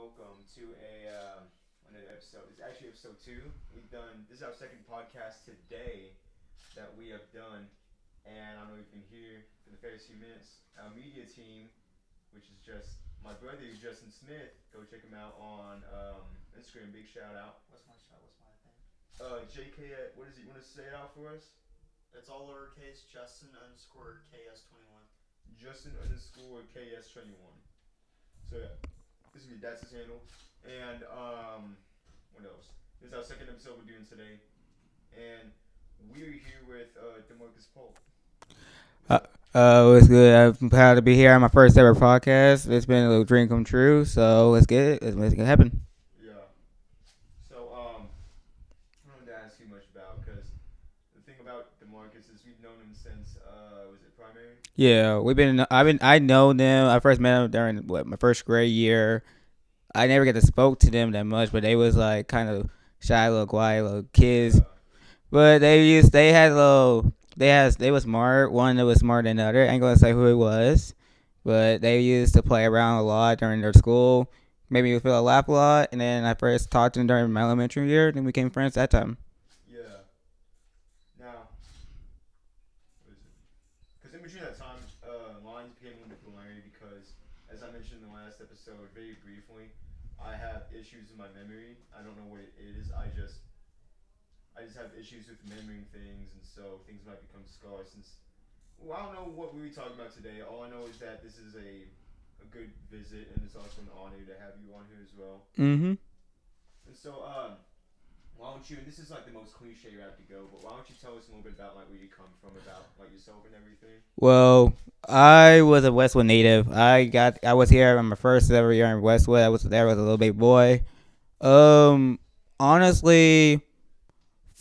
welcome to another episode. It's actually episode two. This is our second podcast today that we have done, and I don't know if you can hear for the first few minutes. Our media team, which is just my brother, Justin Smith. Go check him out on Instagram. Big shout out. What's my show? What's my thing? JK, what is it? You want to say it out for us? It's all lowercase. Justin underscore KS21. Justin underscore KS21. So yeah, that's his handle. And what else? This is our second episode we're doing today, and we're here with Dmarcus Polk. Uh, what's good? I'm proud to be here on my first ever podcast. It's been a little dream come true, so let's get it. Let's make it happen. Yeah. So I don't want to ask you much about because the thing about Demarcus is we've known him since was it primary? Yeah, I know them. I first met them during my first grade year. I never get to spoke to them that much, but they was like kind of shy, little quiet, little kids. Yeah. But they was smart. One that was smarter than the other. I ain't gonna say who it was, but they used to play around a lot during their school. Made me feel laugh a lot, and then I first talked to them during my elementary year, then we became friends that time. Yeah. Now, what is it? Because in between that time, lines became a little bit blurry because, as I mentioned in the last episode, very briefly, I have issues in my memory. I don't know what it is. I just have issues with remembering things, and so things might become scarred. I don't know what we were talking about today. All I know is that this is a good visit, and it's also an honor to have you on here as well. Mm-hmm. And so, why don't you? And this is like the most cliche route to go, but why don't you tell us a little bit about like where you come from, about like yourself and everything? Well, I was a Westwood native. I was here on my first ever year in Westwood. I was there as a little baby boy. Honestly,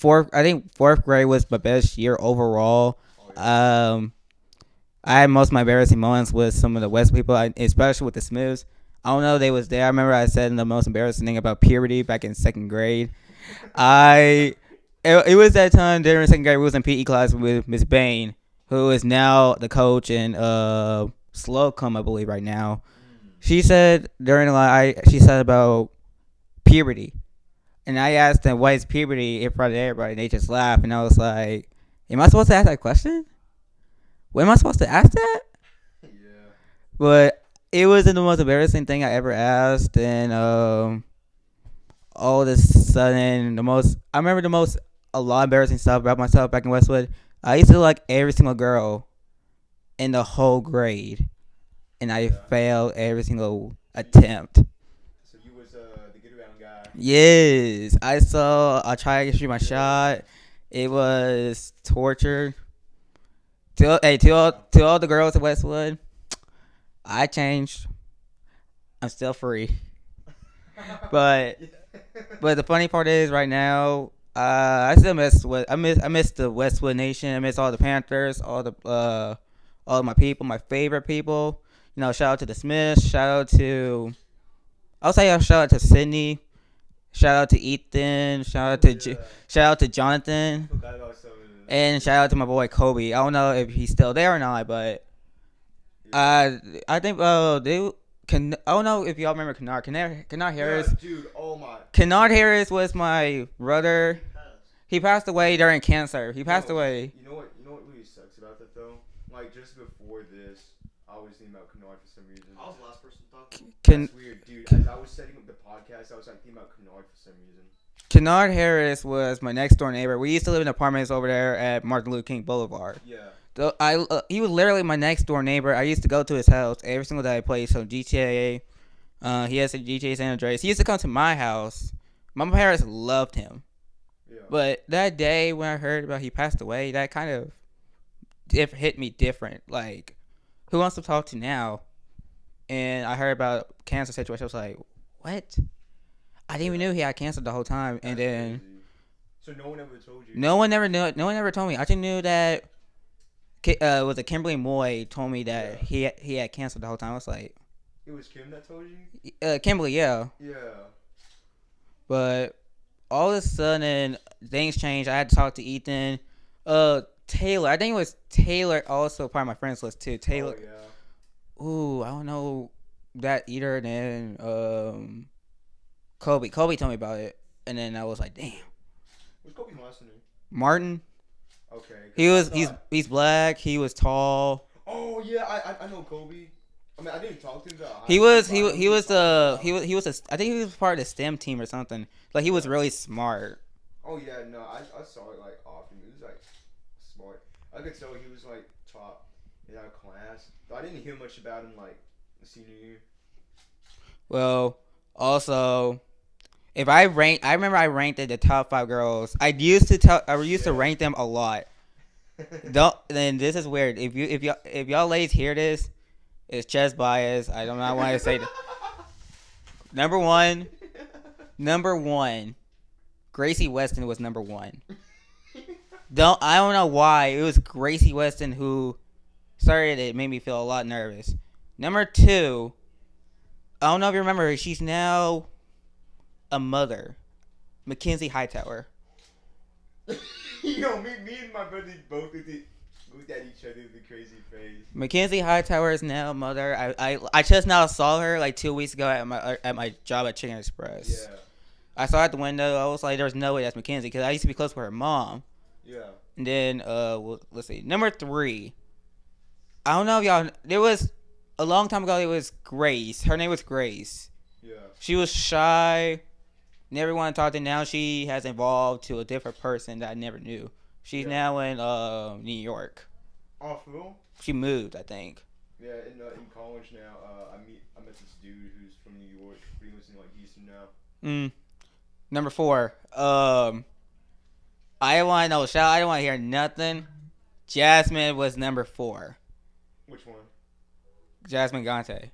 I think fourth grade was my best year overall. Oh yeah. I had most of my embarrassing moments with some of the West people, especially with the Smiths. I don't know if they was there. I remember I said the most embarrassing thing about puberty back in second grade. I it was that time during second grade we was in PE class with Miss Bain, who is now the coach in Slocum, I believe, right now. She said she said about puberty. And I asked them, what is puberty in front of everybody? And they just laughed. And I was like, am I supposed to ask that question? What am I supposed to ask that? Yeah. But it wasn't the most embarrassing thing I ever asked. And all of a sudden, I remember a lot of embarrassing stuff about myself back in Westwood. I used to like every single girl in the whole grade. And I Yeah. failed every single attempt. So you was the get around guy. Yes, I tried to shoot my shot. It was torture. To all the girls at Westwood, I changed. I'm still free. But the funny part is right now, I still I miss the Westwood Nation. I miss all the Panthers, all of my people, my favorite people. Shout out to the Smiths. Shout out to Sydney. Shout out to Ethan. Shout out to Jonathan. Forgot about some of And shout out to my boy Kobe. I don't know if he's still there or not, but I think they can. I don't know if y'all remember Kennard Harris. Yeah, dude. Oh my. Kennard Harris was my brother. He passed away during cancer. He passed away. You know what? You know what really sucks about that though? Like just before this, I was thinking about Kennard for some reason. I was the last person to talk. That's weird, dude. As I was setting up the podcast, I was like thinking about Kennard for some reason. Kennard Harris was my next door neighbor. We used to live in apartments over there at Martin Luther King Boulevard. Yeah. So he was literally my next door neighbor. I used to go to his house every single day. I played some GTA. He has a GTA San Andreas. He used to come to my house. My parents loved him. Yeah. But that day when I heard about he passed away, that kind of hit me different. Like, who wants to talk to now? And I heard about cancer situation. I was like, what? I didn't even know he had cancer the whole time. And then crazy. So no one ever told you. no one never knew. No one ever told me. I just knew that. Was it Kimberly Moy told me that he had cancer the whole time. I was like, It was Kim that told you. Kimberly, yeah. Yeah. But all of a sudden things changed. I had to talk to Ethan. Taylor. I think it was Taylor also part of my friends list too. Taylor. Oh, yeah. Ooh, I don't know that either. And then Kobe told me about it, and then I was like, damn. What's Kobe's last name? Martin. Okay. 'Cause He I was thought- he's black. He was tall. Oh yeah, I know Kobe. I mean, I didn't talk to him. He was he was I think he was part of the STEM team or something. Like he was really smart. Oh yeah, no, I saw it like often. He was like smart. I could tell he was like top in our class, but I didn't hear much about him like the senior year. Well, also, if I remember I ranked the top 5 girls. I used to rank them a lot. Then this is weird. If y'all ladies hear this, it's just bias. I don't know why I say that. Number one, Gracie Weston was number 1. I don't know why. It was Gracie Weston who started it. Made me feel a lot nervous. Number 2, I don't know if you remember her. She's now a mother. Mackenzie Hightower. Yo, me and my brother both looked at each other with a crazy face. Mackenzie Hightower is now a mother. I just now saw her like 2 weeks ago at my job at Chicken Express. Yeah. I saw her at the window. I was like, "There's no way that's Mackenzie," because I used to be close with her mom. Yeah. And then well, let's see, number 3. I don't know if y'all. There was a long time ago. It was Grace. Her name was Grace. Yeah. She was shy. Never wanted to talk to. Now she has evolved to a different person that I never knew. She's now in New York. Oh, for real? She moved, I think. Yeah, in college now, I met this dude who's from New York. He lives in like Houston now. Number 4. I didn't want to know. I didn't want to hear nothing. Jasmine was number 4. Which one? Jasmine Gante.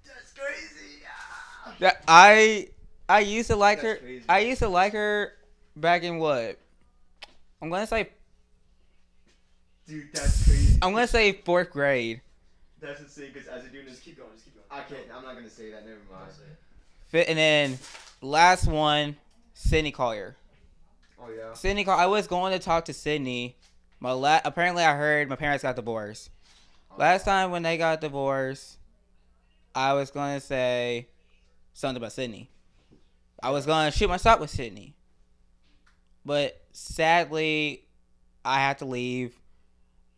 That's crazy. That I used to like That's her. crazy. I used to like her back in what? I'm gonna say. Dude, that's crazy. I'm gonna say 4th grade. That's insane. Because as a dude, just keep going. I can't. I'm not gonna say that. Never mind. And then last one, Sydney Collier. Oh yeah. Sydney Collier. I was going to talk to Sydney. Apparently I heard my parents got divorced. Last time when they got divorced, I was gonna say something about Sydney. I was gonna shoot my shot with Sydney, but sadly, I had to leave.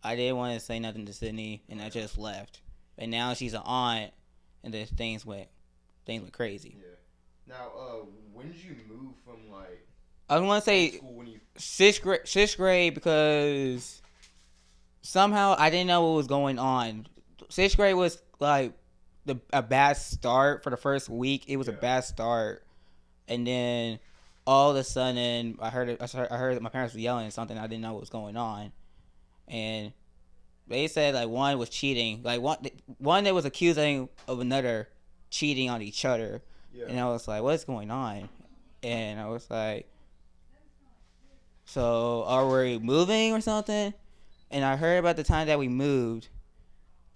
I didn't want to say nothing to Sydney, and I just left. And now she's an aunt, and then things went crazy. Yeah. Now, when did you move from like? I was gonna say school when you. sixth grade because somehow I didn't know what was going on. 6th grade was like a bad start for the first week. It was a bad start, and then all of a sudden I heard that my parents were yelling something. I didn't know what was going on, and they said like one was cheating. Like one that was accusing of another cheating on each other, and I was like, what's going on? And I was like, so are we moving or something? And I heard about the time that we moved,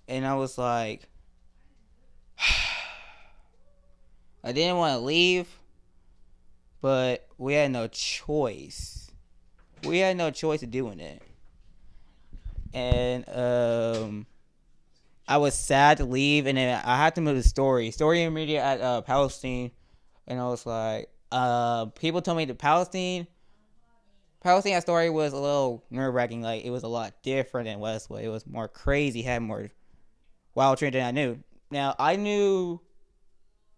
and I was like, I didn't want to leave, but we had no choice. We had no choice of doing it. And I was sad to leave, and then I had to move to Story Intermediate at Palestine, and I was like, people told me that Palestine at Story was a little nerve-wracking. Like, it was a lot different than Westwood. It was more crazy, had more wild trend than I knew. Now, I knew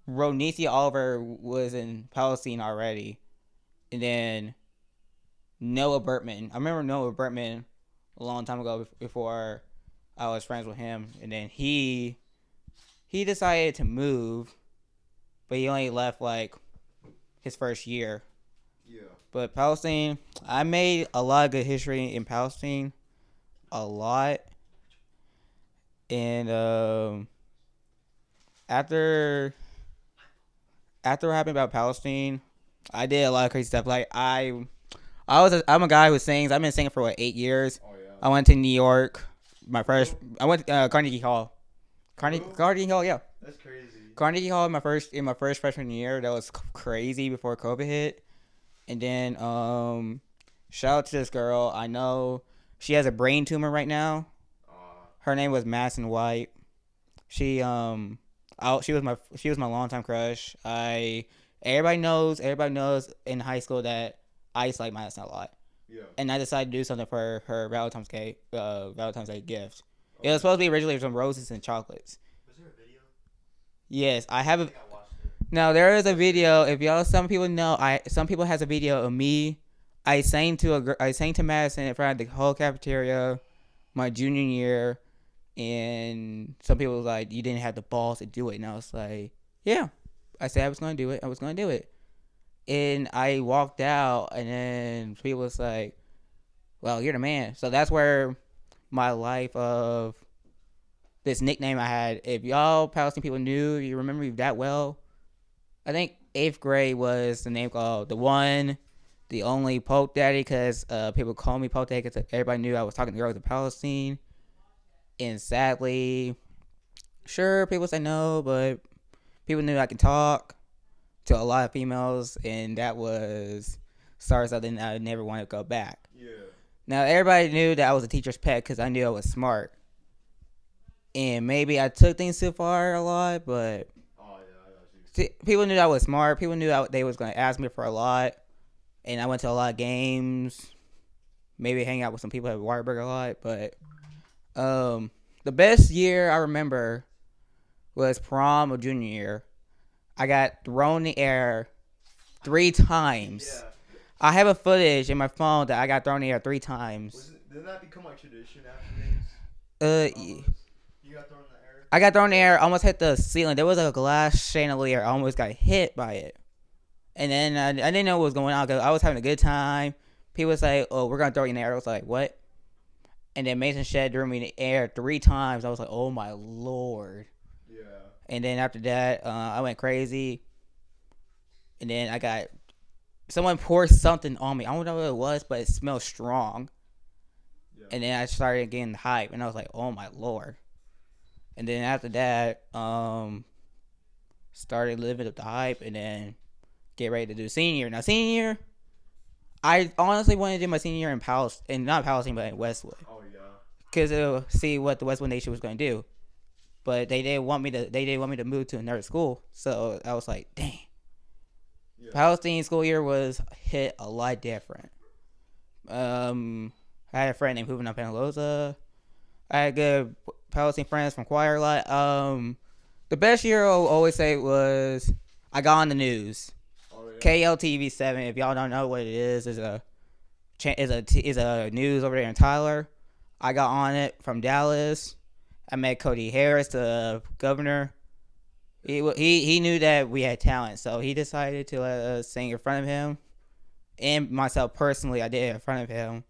Ronicia Oliver was in Palestine already, and then Noah Burtman. I remember Noah Burtman a long time ago before I was friends with him, and then he decided to move, but he only left like his first year. Yeah. But Palestine, I made a lot of good history in Palestine, a lot, and after what happened about Palestine, I did a lot of crazy stuff. Like I'm a guy who sings. I've been singing for 8 years. Oh yeah. I went to New York. I went to Carnegie Hall. Carnegie Hall, yeah. That's crazy. Carnegie Hall in my first freshman year. That was crazy before COVID hit. And then shout out to this girl. I know she has a brain tumor right now. Her name was Madison White. She She was my longtime crush. Everybody knows in high school that I used to like Madison a lot. Yeah. And I decided to do something for her Valentine's Day gift. It was supposed to be originally some roses and chocolates. Was there a video? Yes, I have I a. think I watched it. No, there is a video. If y'all, some people know, some people has a video of me. I sang to Madison in front of the whole cafeteria, my junior year, and some people was like, "You didn't have the balls to do it," and I was like, "Yeah." I said I was gonna do it. I was gonna do it, and I walked out, and then people was like, "Well, you're the man." So that's where my life of this nickname I had. If y'all Palestinian people knew, you remember me that well. I think 8th grade was the name called the one, the only Polk Daddy, because people call me Polk Daddy because everybody knew I was talking to girls in Palestine. And sadly, sure, people say no, but people knew I can talk to a lot of females, and that was started something I never wanted to go back. Yeah. Now, everybody knew that I was a teacher's pet because I knew I was smart. And maybe I took things too far a lot, but people knew I was smart. People knew they was going to ask me for a lot. And I went to a lot of games. Maybe hang out with some people at Waterburg a lot. But the best year I remember was prom or junior year. I got thrown in the air 3 times. Yeah. I have a footage in my phone that I got thrown in the air 3 times. Didn't that become like tradition after games? You got thrown in the air? I got thrown in the air, almost hit the ceiling. There was a glass chandelier. I almost got hit by it. And then I didn't know what was going on. I was having a good time. People would say, "Oh, we're going to throw you in the air." I was like, "What?" And then Mason Shed threw me in the air 3 times. I was like, "Oh, my Lord." Yeah. And then after that, I went crazy. And then someone poured something on me. I don't know what it was, but it smelled strong. Yeah. And then I started getting hype. And I was like, "Oh, my Lord." And then after that, started living up the hype and then get ready to do senior year. Now, senior year, I honestly wanted to do my senior year in not Palestine, but in Westwood. Oh yeah. Because to see what the Westwood Nation was going to do. But they didn't want me to move to another school. So I was like, dang. Yeah. Palestine school year was hit a lot different. I had a friend named Hooven Penaloza. I had good Palestine friends from choir a lot. The best year I'll always say was I got on the news. Oh, yeah. KLTV7. If y'all don't know what it is a news over there in Tyler. I got on it from Dallas. I met Cody Harris, the governor. He knew that we had talent, so he decided to let us sing in front of him. And myself personally, I did it in front of him,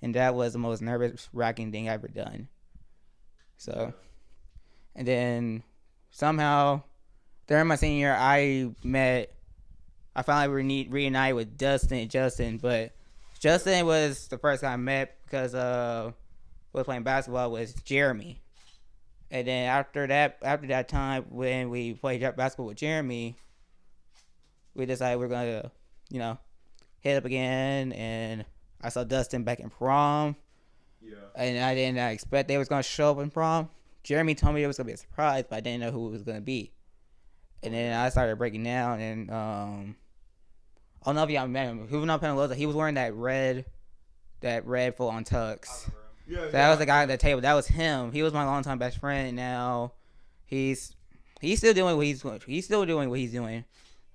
and that was the most nervous-wracking thing I've ever done. So, and then somehow during my senior year, I finally reunited with Dustin and Justin, but Justin was the first guy I met because we was playing basketball with Jeremy. And then after that time when we played basketball with Jeremy, we decided we're gonna, hit up again. And I saw Dustin back in prom. Yeah. And I didn't expect they was gonna show up in prom. Jeremy told me it was gonna be a surprise, but I didn't know who it was gonna be. And then I started breaking down, and I don't know if y'all met him. Juvenile Penaloza, he was wearing that red full on tux. Yeah, that was the guy at the table. That was him. He was my longtime best friend. And now he's still doing what he's doing,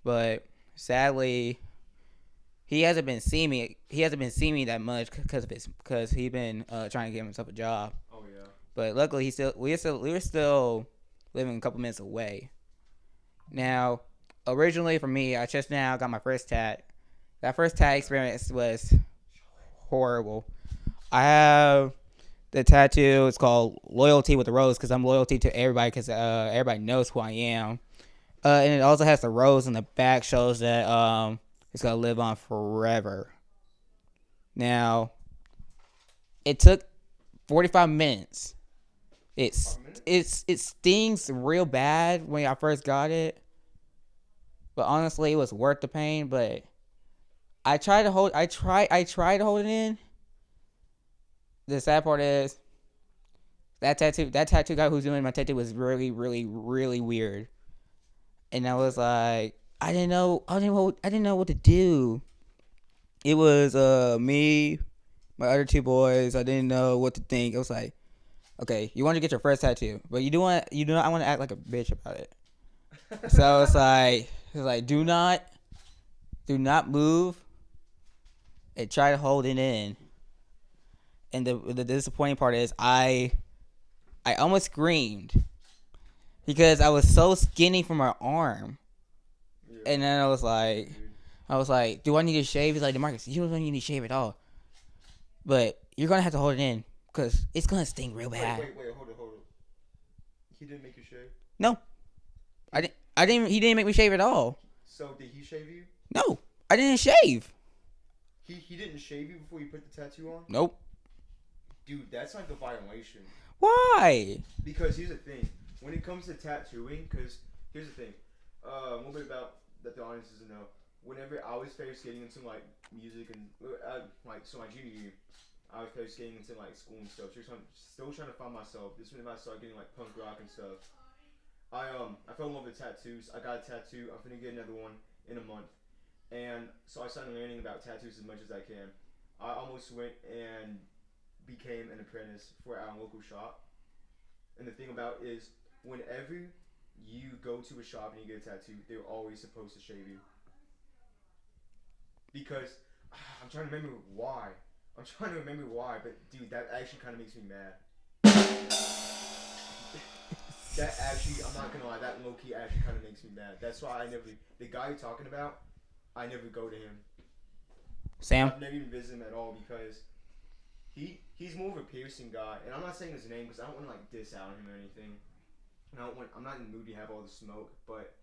but sadly, he hasn't been seeing me. He hasn't been seeing me that much because he's been trying to get himself a job. Oh yeah. But luckily, we're still living a couple minutes away. Now, originally for me, I just now got my first tat. That first tat experience was horrible. I have the tattoo. It's called Loyalty with the Rose because I'm loyalty to everybody because everybody knows who I am. And it also has the rose in the back, shows that it's going to live on forever. Now, it took 45 minutes. It stings real bad when I first got it. But honestly, it was worth the pain. But I tried to hold it in. The sad part is that tattoo guy who's doing my tattoo was really, really, really weird. and I was like, I didn't know what to do. It was me, my other two boys. I didn't know what to think. It was like, okay, you want to get your first tattoo, but you do not. I want to act like a bitch about it. So it's like, do not move, and try to hold it in. And the disappointing part is I almost screamed because I was so skinny from my arm. Yeah. And then Dude. I was like, do I need to shave? He's like, Demarcus, you don't need to shave at all. But you're going to have to hold it in because it's going to sting real bad. Wait, hold on. He didn't make you shave? No. He didn't make me shave at all. So, did he shave you? No. I didn't shave. He didn't shave you before you put the tattoo on? Nope. Dude, that's like a violation. Why? Because here's the thing. When it comes to tattooing, because here's the thing. A little bit about that the audience doesn't know. Whenever I was first getting into like music and so my junior year, I was first getting into like school and stuff. Still trying to find myself. This is when I started getting like punk rock and stuff. I fell in love with tattoos. I got a tattoo. I'm finna get another one in a month. And so I started learning about tattoos as much as I can. I almost went and became an apprentice for our local shop. And the thing about it is, whenever you go to a shop and you get a tattoo, they're always supposed to shave you. Because I'm trying to remember why. But dude, that actually kind of makes me mad. That actually, I'm not gonna lie, that low key actually kind of makes me mad. That's why the guy you're talking about, I never go to him. Sam? I've never even visited him at all because he's more of a piercing guy, and I'm not saying his name because I don't want to like diss out him or anything. I'm not in the mood to have all the smoke, but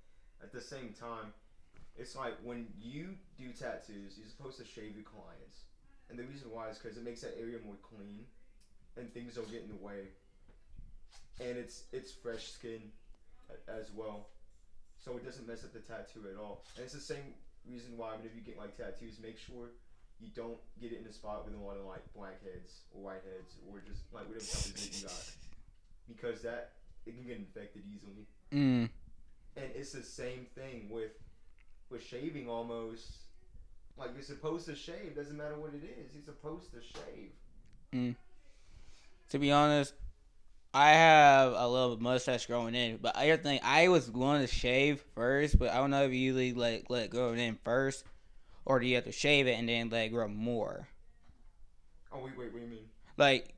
at the same time, it's like when you do tattoos, you're supposed to shave your clients, and the reason why is because it makes that area more clean, and things don't get in the way, and it's fresh skin as well, so it doesn't mess up the tattoo at all. And it's the same reason why whenever you get like tattoos, make sure you don't get it in a spot with a lot of like blackheads or whiteheads or just like whatever type of zit you got, because that it can get infected easily. Mm. And it's the same thing with shaving almost. Like you're supposed to shave, doesn't matter what it is. You're supposed to shave. Mm. To be honest, I have a little mustache growing in, but I think I was going to shave first, but I don't know if you usually let it grow in first, or do you have to shave it and then let it grow more? Oh wait, what do you mean? Like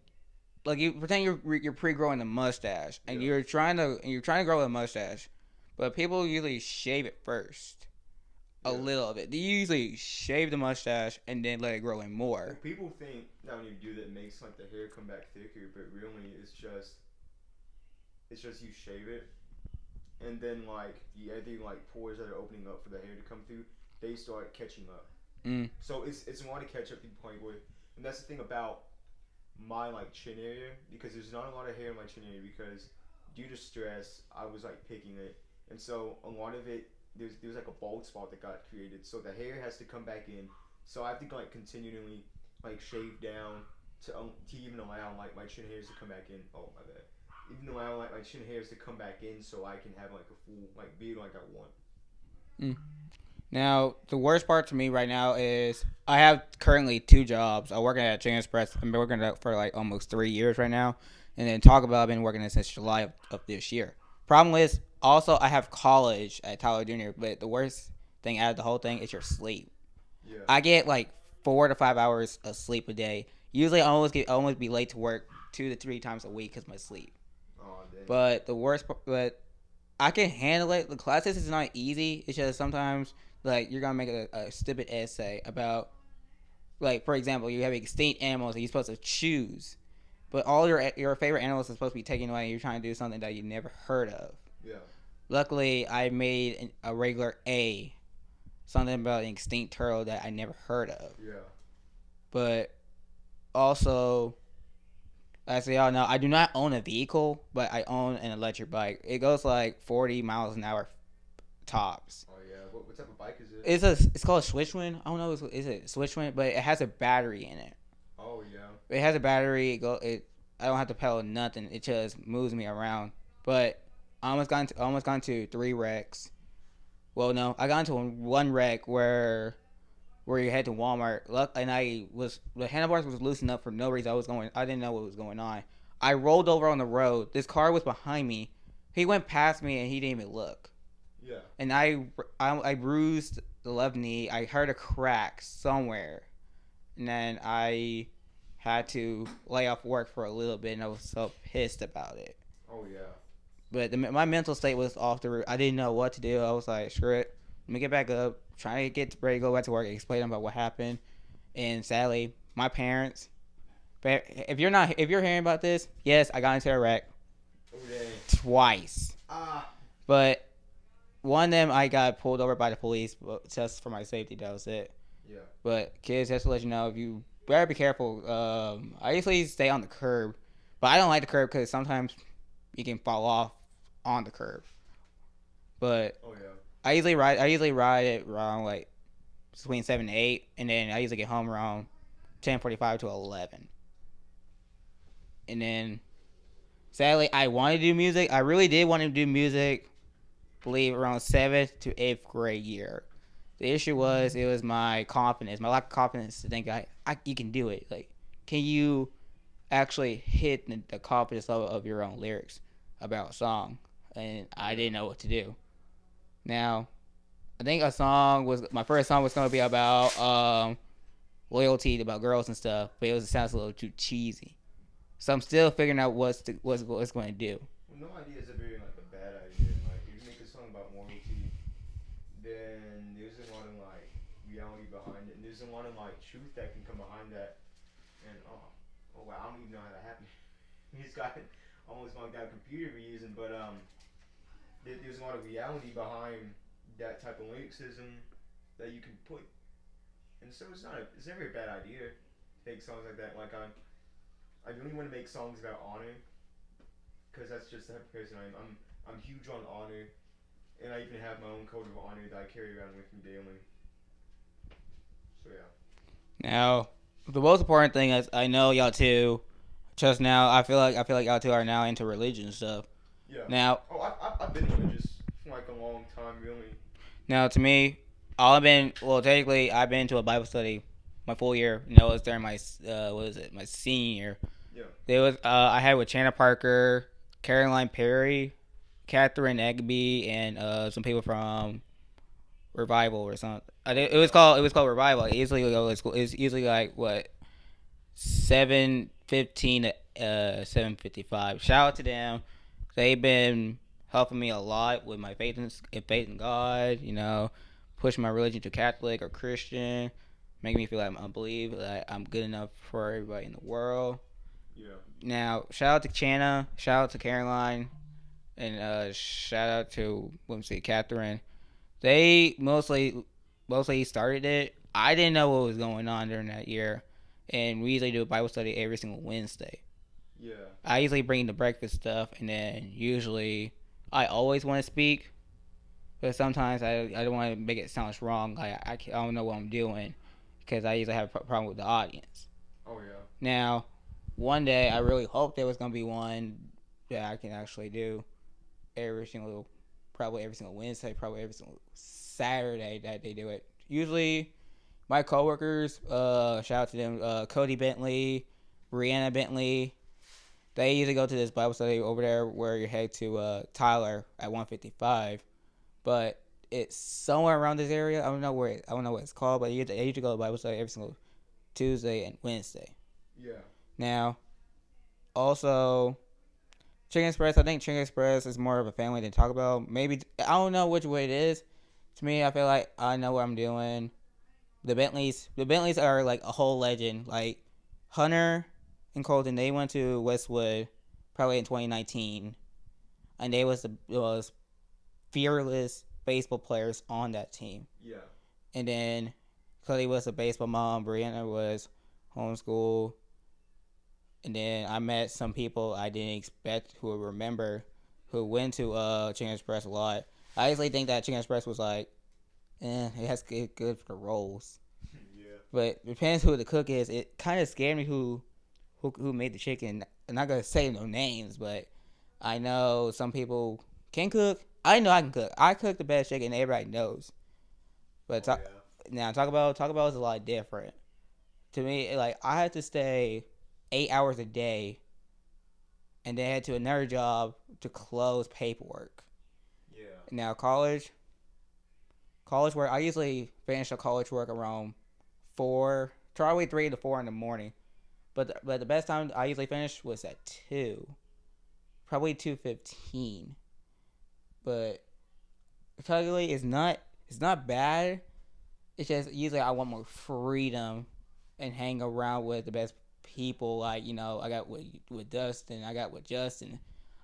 you pretend you're pre-growing a mustache, and Yeah. you're trying to grow a mustache, but people usually shave it first, a Yeah. little of it. They usually shave the mustache and then let it grow in more. Well, people think that when you do that, it makes like the hair come back thicker, but really it's just you shave it, and then like the other like pores that are opening up for the hair to come through, they start catching up. Mm. So it's a lot to catch up to the point with, and that's the thing about my like chin area, because there's not a lot of hair in my chin area because due to stress I was like picking it, and so a lot of it there's like a bald spot that got created, so the hair has to come back in, so I have to like continually like shave down to even allow like my chin hairs to come back in. Oh my bad. Even allow like my chin hairs to come back in so I can have like a full like beard like I want. Mm. Now, the worst part to me right now is I have currently 2 jobs. I work at a chicken express. I've been working at it for like almost 3 years right now. And then Taco Bell, I've been working it since July of this year. Problem is, also, I have college at Tyler Jr., but the worst thing out of the whole thing is your sleep. Yeah. I get like 4 to 5 hours of sleep a day. Usually, I almost be late to work 2 to 3 times a week because of my sleep. Oh, dang. But I can handle it. The classes is not easy. It's just sometimes like you're gonna make a stupid essay about, like, for example, you have extinct animals that you're supposed to choose, but all your favorite animals are supposed to be taken away, and you're trying to do something that you never heard of. Yeah. Luckily, I made a regular A, something about an extinct turtle that I never heard of. Yeah. But also, as y'all know, I do not own a vehicle, but I own an electric bike. It goes like 40 miles an hour tops. Oh yeah. What type of bike is it? It's called a Switchwind. I don't know, is it Switchwind? But it has a battery in it. Oh yeah. It has a battery. I don't have to pedal nothing. It just moves me around. But I almost got into 3 wrecks. Well, no, I got into one wreck where you head to Walmart. And the handlebars was loosened up for no reason. I didn't know what was going on. I rolled over on the road. This car was behind me. He went past me and he didn't even look. Yeah. And I bruised the left knee. I heard a crack somewhere, and then I had to lay off work for a little bit, and I was so pissed about it. Oh yeah. But my mental state was off the roof. I didn't know what to do. I was like, screw it. Let me get back up. Trying to get ready to go back to work. Explain about what happened. And sadly, my parents. If you're hearing about this, yes, I got into a wreck. Okay. Twice. But one of them, I got pulled over by the police just for my safety. That was it. Yeah. But kids, just to let you know, if you better be careful. I usually stay on the curb, but I don't like the curb because sometimes you can fall off on the curb. But oh yeah. I usually ride it around like between 7 to 8, and then I usually get home around 10:45 to 11. And then, sadly, I wanted to do music. I really did want to do music. I believe around 7th to 8th grade year. The issue was it was my confidence, my lack of confidence to think you can do it. Like, can you actually hit the confidence level of your own lyrics about a song? And I didn't know what to do. Now, I think my first song was going to be about loyalty, about girls and stuff, but it sounds a little too cheesy. So I'm still figuring out what's going to do. Well, no idea is a very like a bad idea. Like if you make a song about loyalty, then there's a lot of like reality behind it, and there's a lot of like truth that can come behind that. And oh wow, I don't even know how that happened. He's got almost like that computer we're using, but there's a lot of reality behind that type of lyricism that you can put. And so it's never a bad idea to make songs like that. Like I really want to make songs about honor, because that's just the type of person I am. I'm huge on honor, and I even have my own code of honor that I carry around with me daily. So yeah. Now, the most important thing is I know y'all two. Just now, I feel like y'all two are now into religion and stuff. Yeah. Now. Oh, I've been religious for like a long time, really. Now, to me, technically, I've been to a Bible study my full year. You know, it was during my my senior year. Yeah. There was I had with Shanna Parker, Caroline Perry, Catherine Egby, and some people from Revival or something. It was called Revival. It's usually like what 7:15 to 7:55. Shout out to them. They've been helping me a lot with my faith in God. You know, pushing my religion to Catholic or Christian, making me feel like I believe that I'm good enough for everybody in the world. Yeah. Now, shout out to Channa, shout out to Caroline, and shout out to Catherine. They mostly started it. I didn't know what was going on during that year, and we usually do a Bible study every single Wednesday. Yeah. I usually bring the breakfast stuff, and then usually I always want to speak, but sometimes I don't want to make it sound wrong. Like I don't know what I'm doing because I usually have a problem with the audience. Oh yeah. Now, one day I really hope there was gonna be one that I can actually do probably every single Wednesday, probably every single Saturday that they do it. Usually, my coworkers, shout out to them, Cody Bentley, Brianna Bentley. They usually go to this Bible study over there where you head to Tyler at 155, but it's somewhere around this area. I don't know what it's called, but they usually go to Bible study every single Tuesday and Wednesday. Yeah. Now, also, Chicken Express. I think Chicken Express is more of a family to talk about. Maybe I don't know which way it is. To me, I feel like I know what I'm doing. The Bentleys are like a whole legend. Like Hunter and Colton, they went to Westwood probably in 2019, and they was the most fearless baseball players on that team. Yeah. And then Cody was a baseball mom. Brianna was homeschool. And then I met some people I didn't expect who would remember who went to Chicken Express a lot. I usually think that Chicken Express was like, it has good for the rolls. Yeah. But it depends who the cook is. It kind of scared me who made the chicken. I'm not going to say no names, but I know some people can cook. I know I can cook. I cook the best chicken everybody knows. But now Taco Bell is a lot different. To me, like I had to stay 8 hours a day, and then head to another job to close paperwork. Yeah. Now college work. I usually finish the college work around 4, probably 3 to 4 in the morning. But the best time I usually finish was at 2, probably 2:15. But technically, it's not bad. It's just usually I want more freedom and hang around with the best people. Like I got with Dustin, I got with Justin,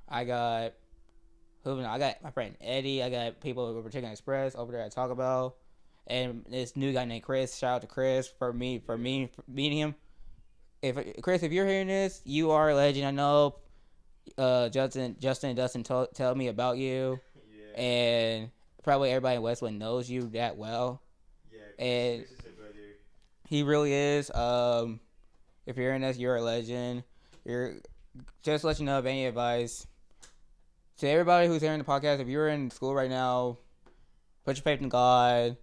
I got I got my friend Eddie, I got people over Chicken Express over there at Taco Bell, and this new guy named Chris. Shout out to Chris for meeting him. If Chris, if you're hearing this, you are a legend. I know. Justin and Dustin tell me about you, and probably everybody in Westwood knows you that well. Yeah, and Chris is a brother. He really is. If you're hearing this, you're a legend. You're just to let you know of any advice to everybody who's hearing the podcast. If you're in school right now, put your faith in God,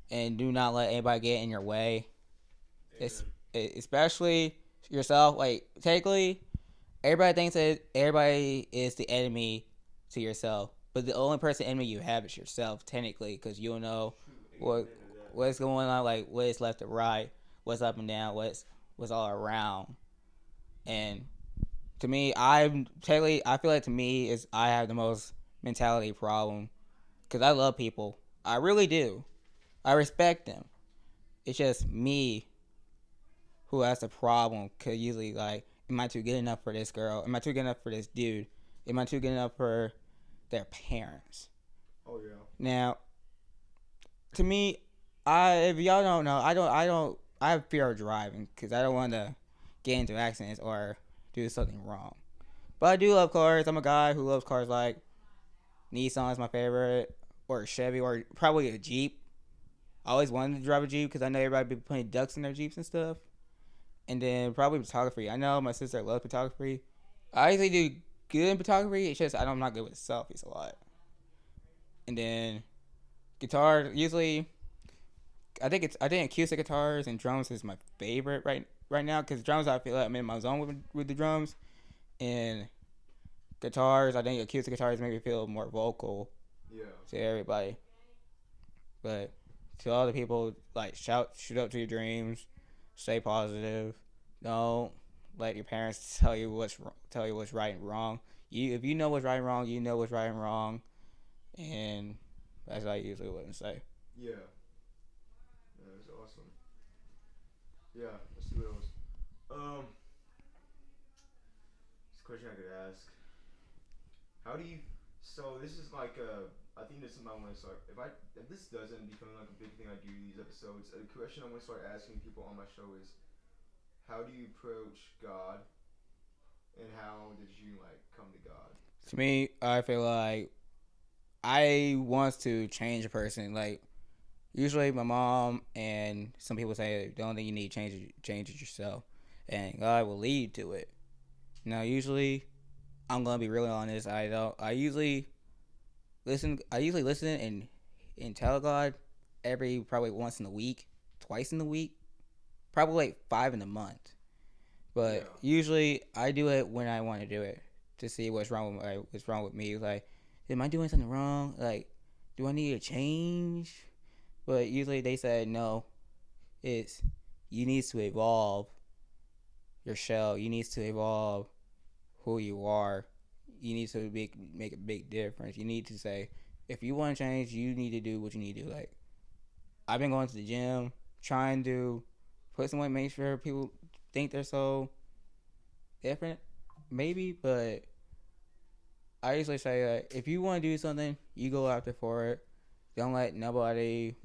and do not let anybody get in your way. Especially yourself. Like technically, everybody thinks that everybody is the enemy to yourself, but the only enemy you have is yourself. Technically, because you'll know what's going on, like what's left and right, what's up and down, what's all around. And to me, I feel like to me is I have the most mentality problem because I love people. I really do. I respect them. It's just me who has the problem. Cause usually, like, am I too good enough for this girl? Am I too good enough for this dude? Am I too good enough for their parents? Oh yeah. Now, to me, if y'all don't know, I have fear of driving because I don't want to get into accidents or do something wrong. But I do love cars. I'm a guy who loves cars. Like Nissan is my favorite, or a Chevy, or probably a Jeep. I always wanted to drive a Jeep because I know everybody be putting ducks in their Jeeps and stuff. And then probably photography. I know my sister loves photography. I usually do good in photography. It's just I'm not good with selfies a lot. And then guitar. Usually, I think acoustic guitars and drums is my favorite right now because drums I feel like I'm in my zone with the drums, and guitars I think acoustic guitars make me feel more vocal. Yeah. To everybody. But to all the people, like shoot up to your dreams, stay positive. Don't let your parents tell you what's right and wrong. If you know what's right and wrong, you know what's right and wrong, and that's what I usually wouldn't say. Yeah. That's awesome. Yeah, let's do those. This question I could ask. How do you? So this is like I think this is my one to start. If this doesn't become like a big thing I do these episodes, a question I'm gonna start asking people on my show is, how do you approach God, and how did you like come to God? To me, I feel like I want to change a person. Like usually, my mom and some people say, "Don't think you need to change it yourself," and God will lead you to it. Now, usually, I'm gonna be really honest. I usually listen and tell God every probably once in a week, twice in the week, probably like 5 in a month. But usually I do it when I want to do it to see what's wrong with me. Like, am I doing something wrong? Like, do I need to change? But usually they say no. It's you need to evolve your shell. You need to evolve who you are. You need to make a big difference. You need to say, if you want to change, you need to do what you need to do. Like, I've been going to the gym, trying to put some weight, make sure people think they're so different, maybe. But I usually say, like, if you want to do something, you go after for it. Don't let nobody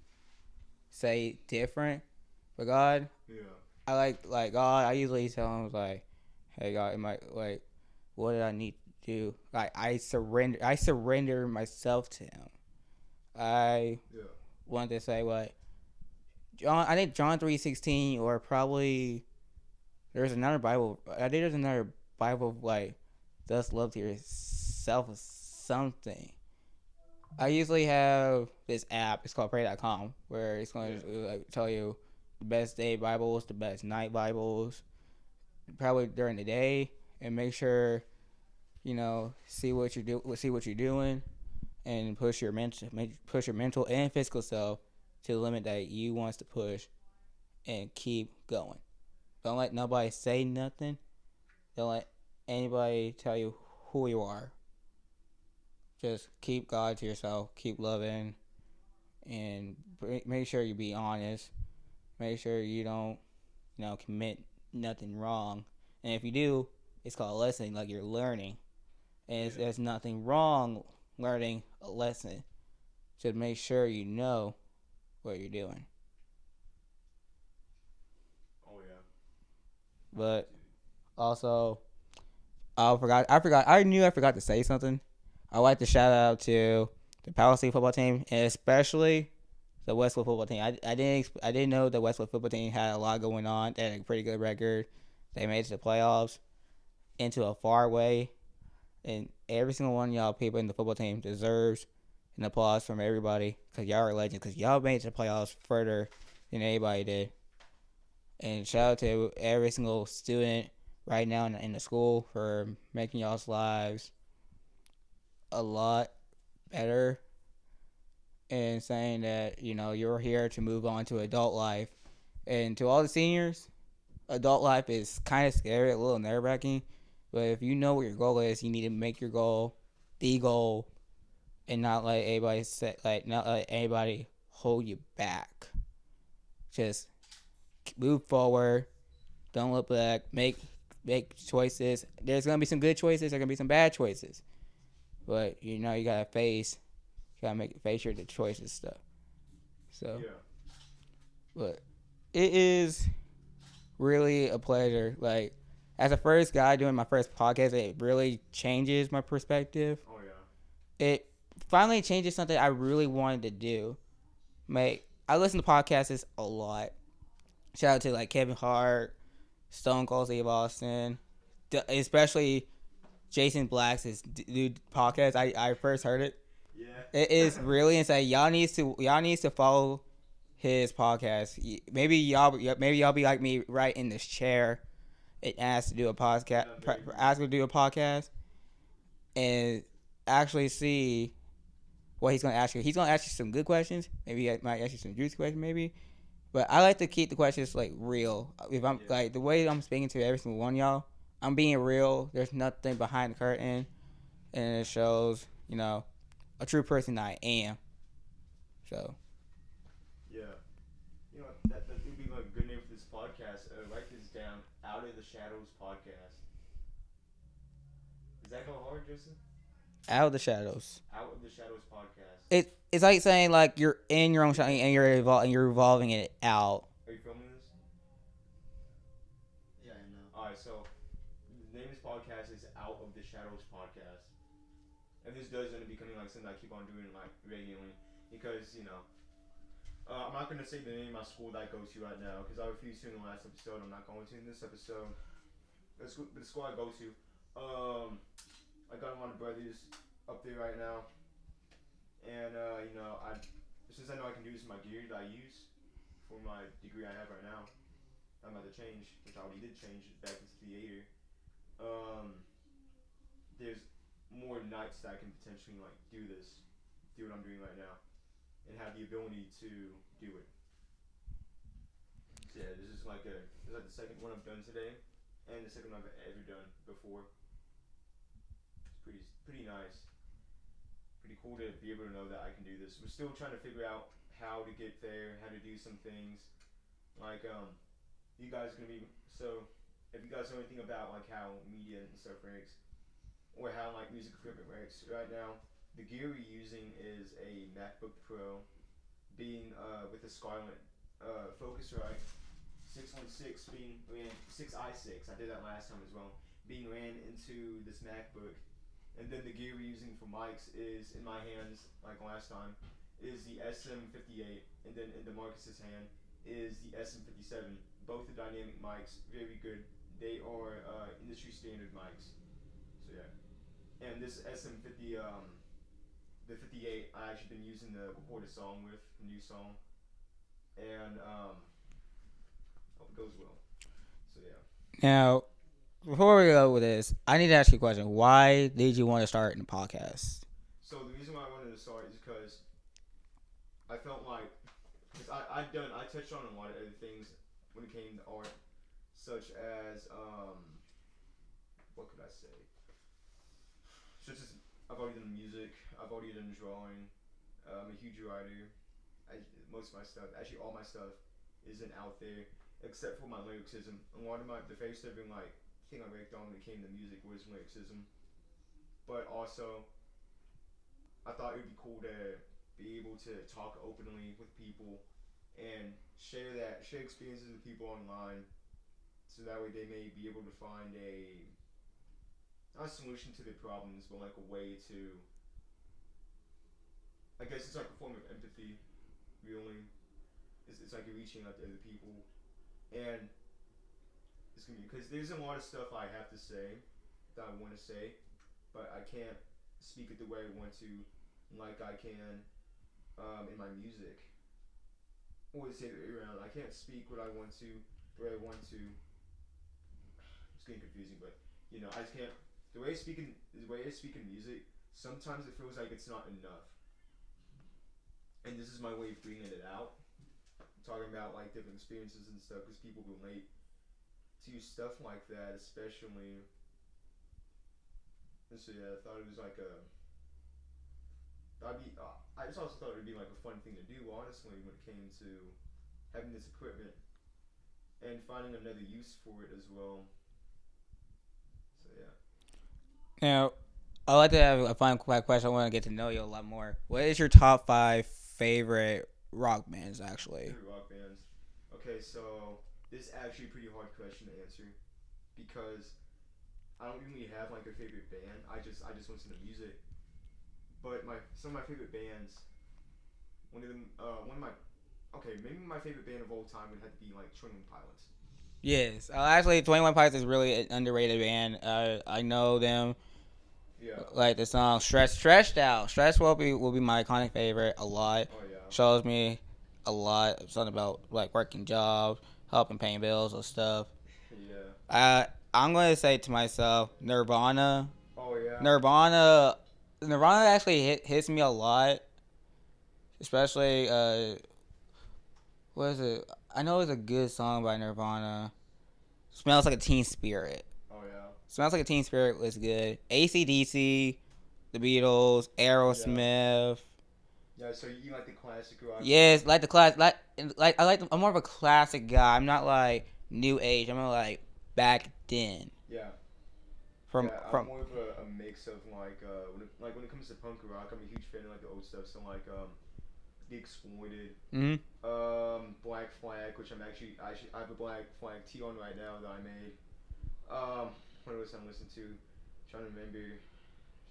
say different. But God, I like God. I usually tell him like, hey God, am I like, what did I need to do? Like I surrender myself to him. I want to say what I think John 3:16, or probably there's another Bible. I think there's another Bible like thus love to yourself or something. I usually have this app. It's called Pray.com, where it's going to tell you the best day Bibles, the best night Bibles, probably during the day, and make sure see what you're doing, and push your mental and physical self to the limit that you wants to push, and keep going. Don't let nobody say nothing. Don't let anybody tell you who you are. Just keep God to yourself. Keep loving, and make sure you be honest. Make sure you don't, commit nothing wrong. And if you do, it's called a lesson. Like you're learning, and there's nothing wrong learning a lesson. Just make sure you know what you're doing. Oh yeah. But also, I forgot to say something. I like to shout out to the Palestine football team, and especially the Westwood football team. I didn't know the Westwood football team had a lot going on. They had a pretty good record. They made it to the playoffs, into a far way, and every single one of y'all people in the football team deserves an applause from everybody, because y'all are legends, because y'all made it to the playoffs further than anybody did. And shout out to every single student right now in the school for making y'all's lives a lot better, and saying that you're here to move on to adult life. And to all the seniors, adult life is kind of scary, a little nerve-wracking, but if you know what your goal is, you need to make your goal the goal, and not let anybody hold you back. Just move forward. Don't look back. Make choices. There's gonna be some good choices. There's gonna be some bad choices. But you gotta face your choices stuff. So, but it is really a pleasure. Like, as a first guy doing my first podcast, it really changes my perspective. Oh yeah. It finally changes something I really wanted to do. I listen to podcasts a lot. Shout out to like Kevin Hart, Stone Cold Steve Austin, especially Jason Black's dude podcast. I first heard it. Yeah. It is really insane. Y'all needs to follow his podcast. Maybe y'all be like me, right in this chair, and ask to do a podcast. Ask to do a podcast, and actually see what he's gonna ask you. He's gonna ask you some good questions. Maybe he might ask you some juicy questions. Maybe. But I like to keep the questions like real. If I'm like the way I'm speaking to every single one of y'all, I'm being real. There's nothing behind the curtain, and it shows a true person I am. So. Yeah. That would be like a good name for this podcast. Write this down. Out of the Shadows podcast. Does that go hard, Justin? Out of the shadows. Out of the Shadows podcast. It's like saying like you're in your own shadow and you're evolving it out. Are you filming this? Yeah, I know. Alright, so the name of this podcast is Out of the Shadows podcast. And this does end up becoming like something I keep on doing like regularly, because I'm not gonna say the name of my school that I go to right now, because I refused to in the last episode. I'm not going to in this episode. The school I go to, I got a lot of brothers up there right now, and since I know I can do this in my gear that I use for my degree I have right now, I'm about to change, which I already did change back into theater. There's more nights that I can potentially like do what I'm doing right now, and have the ability to do it. So yeah, this is like the second one I've done today, and the second one I've ever done before. It's pretty nice. Pretty cool to be able to know that I can do this. We're still trying to figure out how to get there, how to do some things. Like you guys are gonna be so. If you guys know anything about like how media and stuff works, or how like music equipment works, right now the gear we're using is a MacBook Pro, being with a Scarlett Focusrite 616 being ran 6i6. I did that last time as well. Being ran into this MacBook, and then the gear we're using for mics is in my hands, like last time, is the SM58, and then in Demarcus's hand is the SM57. Both are dynamic mics, very good. They are industry standard mics. So yeah. And this SM50, the 58, I actually been using to record a song with, a new song, and hope it goes well. So yeah. Now, before we go with this, I need to ask you a question. Why did you want to start in the podcast? So the reason why I wanted to start is because I felt like, because I touched on a lot of other things when it came to art, such as what could I say? Such as I've already done music, I've already done drawing. I'm a huge writer. Most of my stuff, actually all my stuff, isn't out there except for my lyricism. A lot of the very serving thing I worked on when it came to music was lyricism. But also, I thought it would be cool to be able to talk openly with people and share experiences with people online, so that way they may be able to find not a solution to their problems, but like a way to. I guess it's like a form of empathy, really. It's like you're reaching out to other people, and it's gonna be because there's a lot of stuff I have to say that I want to say, but I can't speak it the way I want to, like I can in my music. Or say the way around. I can't speak what I want to, the way I want to. It's getting confusing, but I just can't. The way I speak in music, sometimes it feels like it's not enough, and this is my way of bringing it out. Talking about like different experiences and stuff, because people relate to stuff like that, especially. And so yeah, I thought it was like a. I just also thought it would be like a fun thing to do, honestly, when it came to having this equipment and finding another use for it as well. So yeah. Now, I'd like to have a final question. I want to get to know you a lot more. What is your top 5 favorite rock bands, actually? Favorite rock bands. Okay, so this is actually a pretty hard question to answer because I don't really have like a favorite band. I just listen to music. But some of my favorite bands, maybe my favorite band of all time would have to be like 21 Pilots. Yes, actually, 21 Pilots is really an underrated band. I know them. Yeah. Like the song "Stretched Out." "Stretched" will be my iconic favorite a lot. Oh yeah. Shows me a lot of something about like working jobs, helping paying bills and stuff. Yeah. I'm gonna say to myself, Nirvana. Oh yeah. Nirvana actually hits me a lot, especially what is it? I know it's a good song by Nirvana. Smells Like a Teen Spirit. Oh yeah. Smells Like a Teen Spirit was good. AC/DC, The Beatles, Aerosmith. Yeah, so you like the classic rock? Yes, like the class, I'm more of a classic guy. I'm not like new age. I'm more like back then. Yeah. I'm more of a mix of when it comes to punk rock, I'm a huge fan of like the old stuff. So like The Exploited, Black Flag, which I have a Black Flag tee on right now that I made. What else I'm listening to? Trying to remember.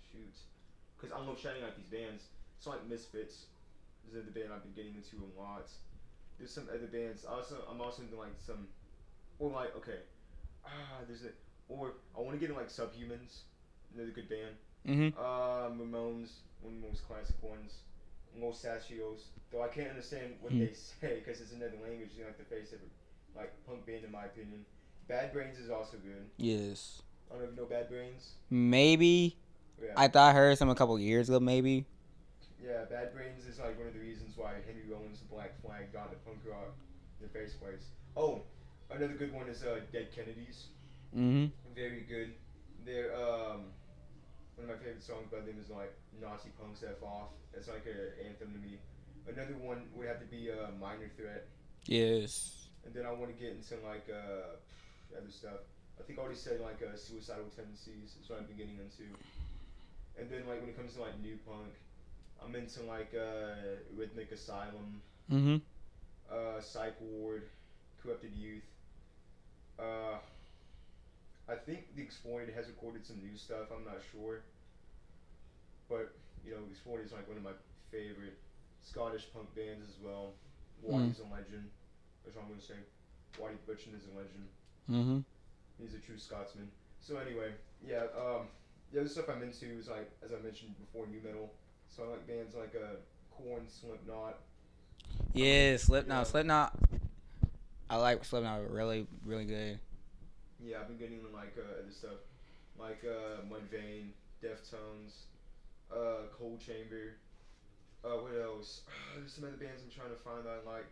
Shoot, because I love shouting out these bands. It's like Misfits. This is the band I've been getting into a lot. There's some other bands. I'm also into like some, or like or I want to get in like Subhumans. Another good band. Ramones, one of the most classic ones. Los Sachios, though I can't understand what they say because it's another language. You have to face it, like punk band in my opinion. Bad Brains is also good. Yes. I don't know if you know Bad Brains. Maybe. Yeah. I thought I heard some a couple years ago. Maybe. Yeah, Bad Brains is like one of the reasons why Henry Rollins' Black Flag got into punk rock in the first place. Oh, another good one is Dead Kennedys. Very good. They're one of my favorite songs by them is like Nazi Punks F Off. That's like an anthem to me. Another one would have to be Minor Threat. Yes. And then I want to get into like other stuff. I think I already said like Suicidal Tendencies is what I've been getting into. And then like when it comes to like new punk, I'm into like Rhythmic Asylum, Psych Ward, Corrupted Youth. I think The Exploited has recorded some new stuff. I'm not sure, but The Exploited is like one of my favorite Scottish punk bands as well. Waddy's a legend. That's what I'm gonna say. Waddy Butchin is a legend. He's a true Scotsman. So anyway, yeah. The other stuff I'm into is like, as I mentioned before, new metal. So I like bands like Korn, Slipknot. I mean, Yeah, Slipknot. yeah, Slipknot. I like Slipknot really, really good. yeah. I've been getting like other stuff like Mudvayne, Deftones, Cold Chamber. What else? There's some other bands I'm trying to find that I like.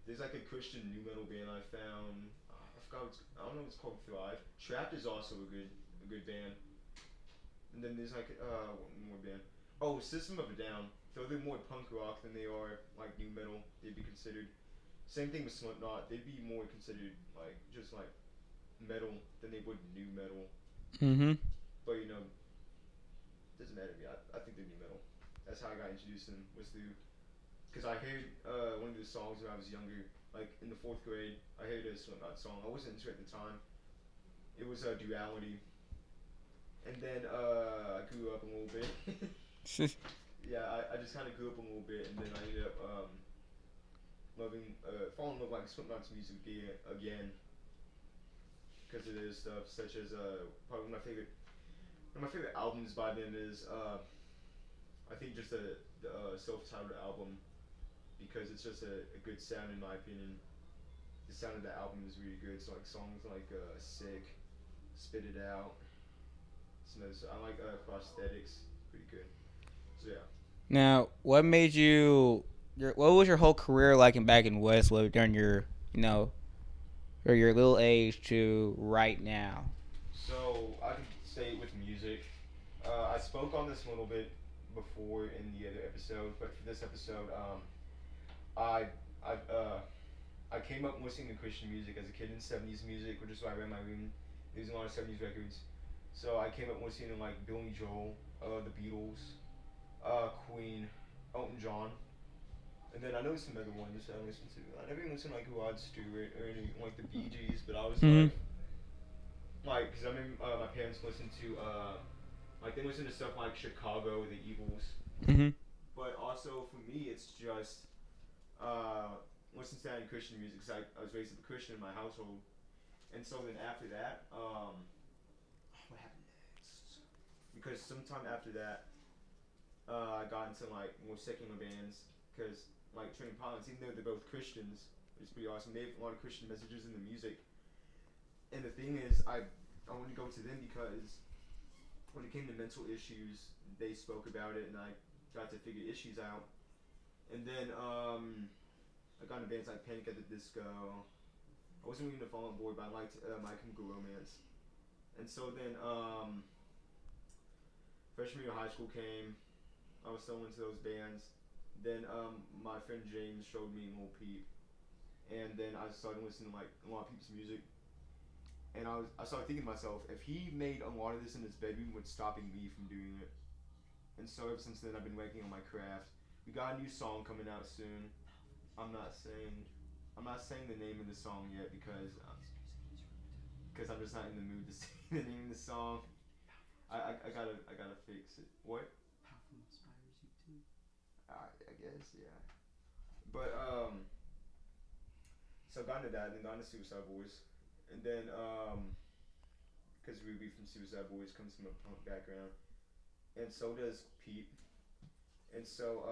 There's like a Christian new metal band I found. I forgot. I don't know. What it's called Thrive. Trapped is also a good band. And then there's like one more band. Oh, System of a Down. Though they're more punk rock than they are like new metal, they'd be considered. Same thing with Slipknot. They'd be more considered like just like metal than they would new metal. Mm-hmm. But doesn't matter to me. I think they're new metal. That's how I got introduced to them. Was through because I heard one of the songs when I was younger, like in the fourth grade. I heard a Slipknot song. I wasn't into it at the time. It was Duality, and then I grew up a little bit. Yeah, I just kind of grew up a little bit, and then I ended up falling in love with like Slipknot's music again, because of this stuff, such as probably one of my favorite albums by them is I think just the self-titled album, because it's just a good sound in my opinion. The sound of the album is really good. So like songs like "Sick," "Spit It Out," I like "Prosthetics," pretty good. So yeah. Now, what made you? What was your whole career like back in Westwood during your, or your little age to right now? So I can say with music. I spoke on this a little bit before in the other episode, but for this episode, I I I came up listening to Christian music as a kid in '70s music, which is why I read my room. There's a lot of '70s records. So I came up listening to like Billy Joel, the Beatles, Queen, Elton John, and then I know some other ones that I listened to. I never even listened to like Rod Stewart or any like the Bee Gees, but I was Mm-hmm. because I remember my parents listened to like they listen to stuff like Chicago, the Eagles, Mm-hmm. but also for me it's just uh, listening to that in Christian music. Cause I was raised as a Christian in my household, and so then after that, what happened next? Because sometime after that, I got into like more secular bands, because like Training Pilots, even though they're both Christians, it's pretty awesome. They have a lot of Christian messages in the music, and the thing is, I wanted to go to them because when it came to mental issues, they spoke about it, and I got to figure issues out. And then I got into bands like Panic at the Disco. I wasn't really into Fall Out Boy, but I liked My Chemical Romance. And so then freshman year of high school came. I was still into those bands. Then my friend James showed me Lil Peep, and then I started listening to like a lot of Peep's music. And I started thinking to myself, if he made a lot of this in his bedroom, what's stopping me from doing it? And so ever since then, I've been working on my craft. We got a new song coming out soon. I'm not saying I'm not saying the name of the song yet because I'm just not in the mood to say the name of the song. I gotta fix it. What? I guess yeah. But so got into that, and then got into Suicide Boys, and then because Ruby from Suicide Boys comes from a punk background, and so does Pete, and so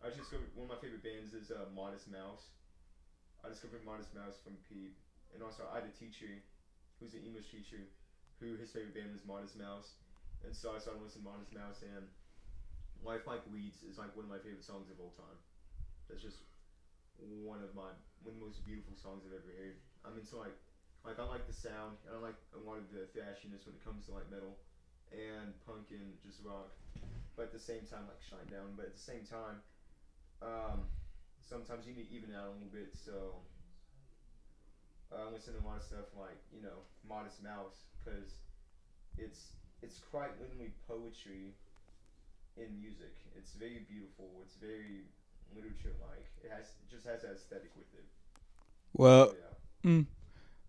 I just discovered one of my favorite bands is Modest Mouse. I discovered Modest Mouse from Pete, and also I had a teacher who's an English teacher who his favorite band was Modest Mouse, and so I started listening to Modest Mouse, and Life Like Weeds is like one of my favorite songs of all time. That's just one of the most beautiful songs I've ever heard. I'm into like I like the sound, and I like a lot of the thrashiness when it comes to like metal and punk and just rock. But at the same time, like Shine Down. But at the same time, um, sometimes you need to even out a little bit. So I listen to a lot of stuff like Modest Mouse, because it's quite literally poetry in music. It's very beautiful. It's very literature like. It just has that aesthetic with it. So Well, yeah. mm,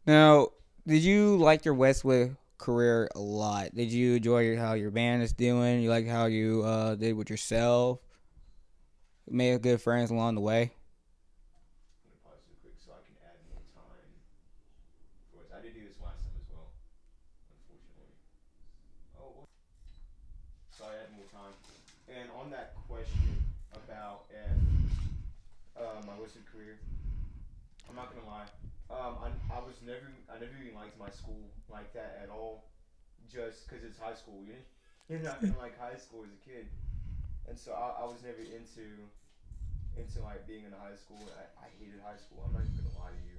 now, did you like your Westwood career a lot? Did you enjoy how your band is doing? You like how you did with yourself? Made good friends along the way? I'm gonna pause real quick so I can add more time for it. I did do this last time as well, unfortunately. Oh, so I add more time. on that question about my listed career, I'm not gonna lie. I never even liked my school like that at all. Just because it's high school, you're not gonna like high school as a kid, and so I was never into like being in high school. I hated high school. I'm not even gonna lie to you.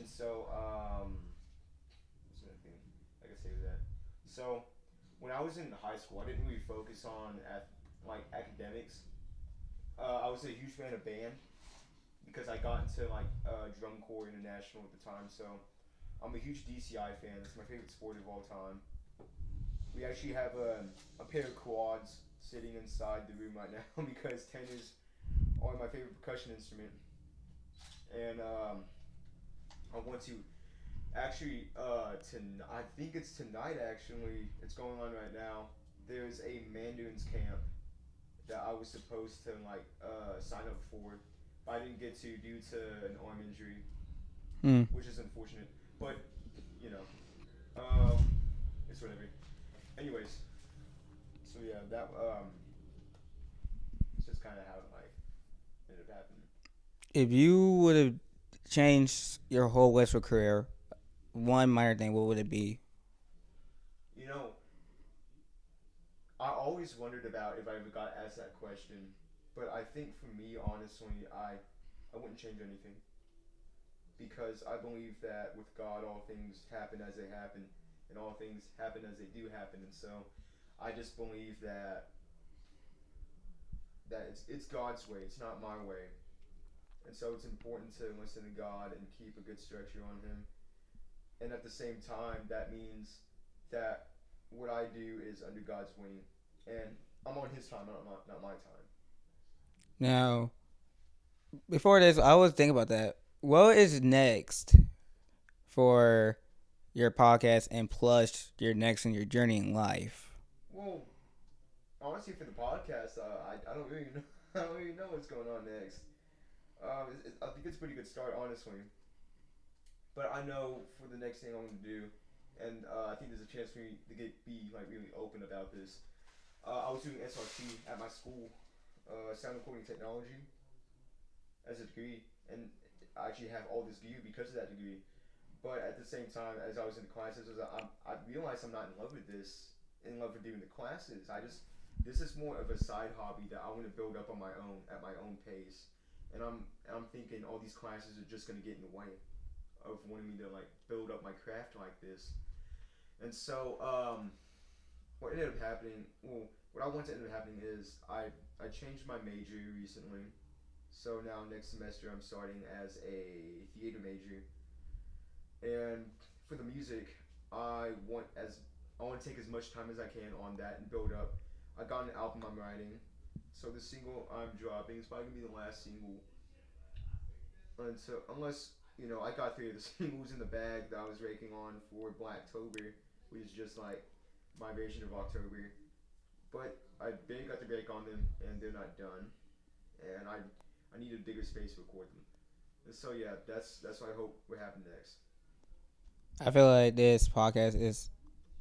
And so what's another thing I can say to that? So when I was in high school, I didn't really focus on like academics. I was a huge fan of band because I got into like drum corps international at the time. So I'm a huge DCI fan. It's my favorite sport of all time. We actually have a pair of quads sitting inside the room right now because tenors are my favorite percussion instrument. And I want to actually I think it's tonight actually. It's going on right now. There's a Mandarins camp that I was supposed to like sign up for, but I didn't get to due to an arm injury, Hmm. which is unfortunate. But you know, um, it's whatever. Anyways, so yeah, that it's just kind of how it like ended up happening. If you would have changed your whole Westwood career, one minor thing, what would it be? You know, I always wondered about if I ever got asked that question, but I think for me, honestly, I wouldn't change anything because I believe that with God, all things happen as they happen, and all things happen as they do happen, and so I just believe that it's God's way, it's not my way, and so it's important to listen to God and keep a good structure on Him, and at the same time, that means that what I do is under God's wing, and I'm on His time, not my time. Now, before this, I was thinking about that. What is next for your podcast and plus your next in your journey in life? Well, honestly, for the podcast, I don't really know. I don't really know what's going on next. I think it's a pretty good start, honestly. But I know for the next thing I'm gonna do, and I think there's a chance for me to be like really open about this. I was doing SRT at my school, sound recording technology, as a degree, and I actually have all this gear because of that degree. But at the same time, as I was in the classes, I realized I'm not in love with this, in love with doing the classes. This is more of a side hobby that I want to build up on my own at my own pace, and I'm thinking all these classes are just gonna get in the way of wanting me to like build up my craft like this. And so what ended up happening, well, what I want to end up happening is I changed my major recently. So now next semester I'm starting as a theater major, and for the music, I want to take as much time as I can on that and build up. I got an album I'm writing, so the single I'm dropping is probably gonna be the last single. And so unless I got three of the singles in the bag that I was raking on for Blacktober, which is just like my version of October. But I barely got the break on them, and they're not done. And I need a bigger space to record them. And so yeah, that's what I hope will happen next. I feel like this podcast is.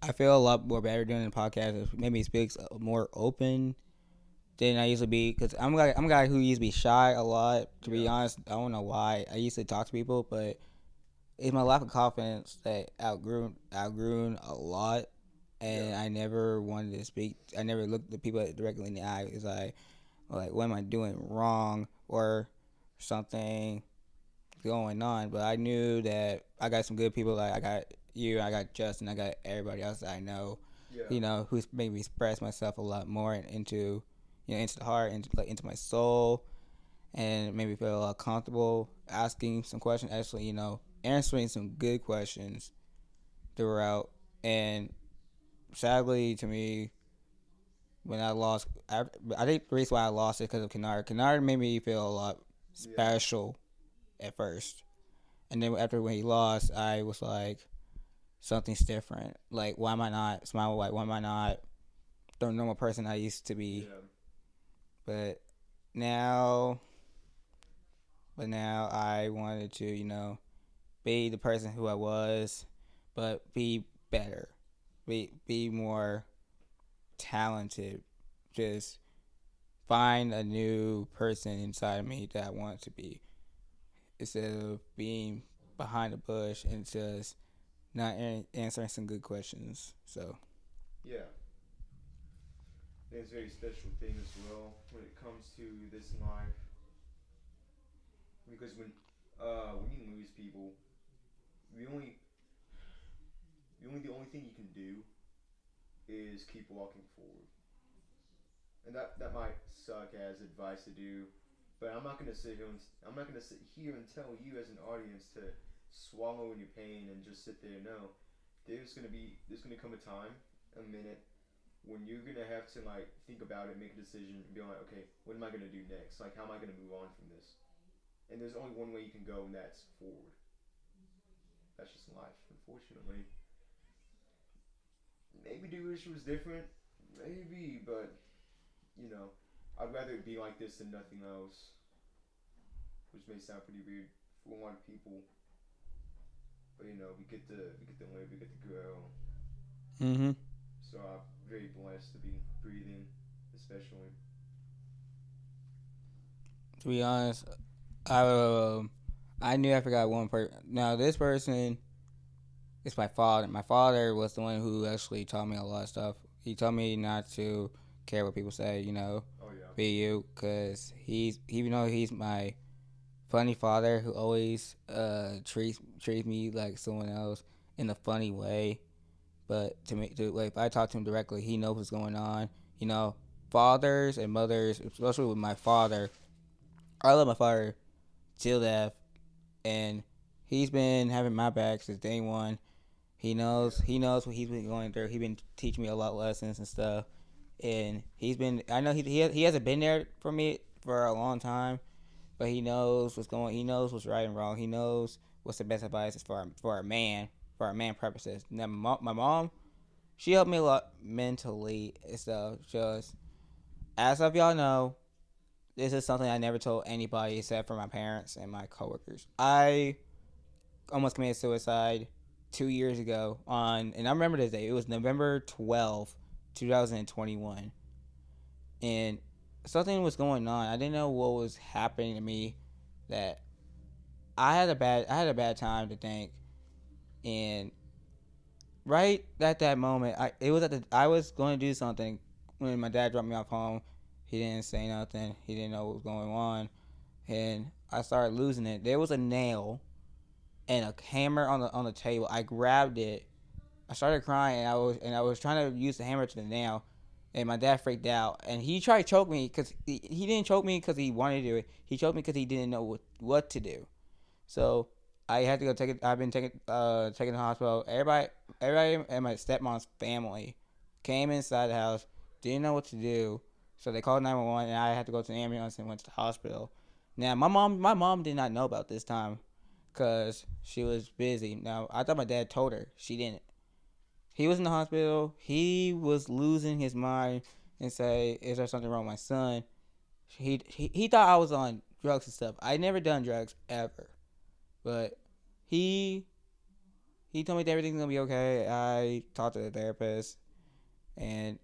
I feel a lot more better doing the podcast. It maybe speaks more open than I used to be because I'm a guy who used to be shy a lot. To be Yeah. honest, I don't know why. I used to talk to people, but it's my lack of confidence that outgrew a lot, and Yeah. I never wanted to speak. I never looked the people directly in the eye. It's like what am I doing wrong or something going on? But I knew that I got some good people. Like I got you, I got Justin, I got everybody else that I know. Yeah. Who's made me express myself a lot more into into the heart, into my soul, and made me feel a lot comfortable asking some questions. Actually, answering some good questions throughout. And sadly, to me, when I lost, I think the reason why I lost it because of Kennard. Kennard made me feel a lot Yeah. special at first, and then after when he lost, I was like, something's different. Like, why am I not smile white? Why am I not the normal person I used to be? Yeah. But now, I wanted to, be the person who I was, but be better, be more talented, just find a new person inside of me that I want to be, instead of being behind the bush and just not answering some good questions. So Yeah, I think it's a very special thing as well when it comes to this in life, because when you lose people, the only the only thing you can do is keep walking forward. And that might suck as advice to do, but I'm not gonna sit here and tell you as an audience to swallow in your pain and just sit there. No, there's gonna come a time, a minute, when you're gonna have to like think about it, make a decision, and be like, okay, what am I gonna do next? Like, how am I gonna move on from this? And there's only one way you can go, and that's forward. That's just life, unfortunately. Maybe do wish it was different, maybe, but you know, I'd rather it be like this than nothing else, which may sound pretty weird for a lot of people. But we get to live, we get to grow. mm-hmm. So I'm very blessed to be breathing, especially. To be honest, I knew I forgot one person. Now this person is my father. My father was the one who actually taught me a lot of stuff. He told me not to care what people say. Oh yeah. Be you, because even though he's my funny father who always treats me like someone else in a funny way. But like, if I talk to him directly, he knows what's going on. Fathers and mothers, especially with my father, I love my father till death, and he's been having my back since day one. He knows Yeah. he knows what he's been going through. He's been teaching me a lot of lessons and stuff, and he's been. I know he hasn't been there for me for a long time, but he knows what's going. He knows what's right and wrong. He knows what's the best advice for a man purposes. Now, my mom, she helped me a lot mentally and stuff. Just as of y'all know, this is something I never told anybody except for my parents and my coworkers. I almost committed suicide 2 years ago and I remember this day. It was November 12th, 2021, and something was going on. I didn't know what was happening to me. That I had a bad time to think, and right at that moment, I was going to do something when my dad dropped me off home. He didn't say nothing. He didn't know what was going on, and I started losing it. There was a nail and a hammer on the table. I grabbed it. I started crying, and I was trying to use the hammer to the nail, and my dad freaked out, and he tried to choke me because he didn't choke me because he wanted to do it. He choked me because he didn't know what to do. So I had to go take it. I've been taken to the hospital. Everybody in my stepmom's family came inside the house, didn't know what to do, so they called 911, and I had to go to the ambulance and went to the hospital. Now my mom did not know about this time, cause she was busy. Now I thought my dad told her. She didn't. He was in the hospital. He was losing his mind and say, "Is there something wrong with my son?" He thought I was on drugs and stuff. I never done drugs ever. But he he told me that everything's gonna be okay. I talked to the therapist, and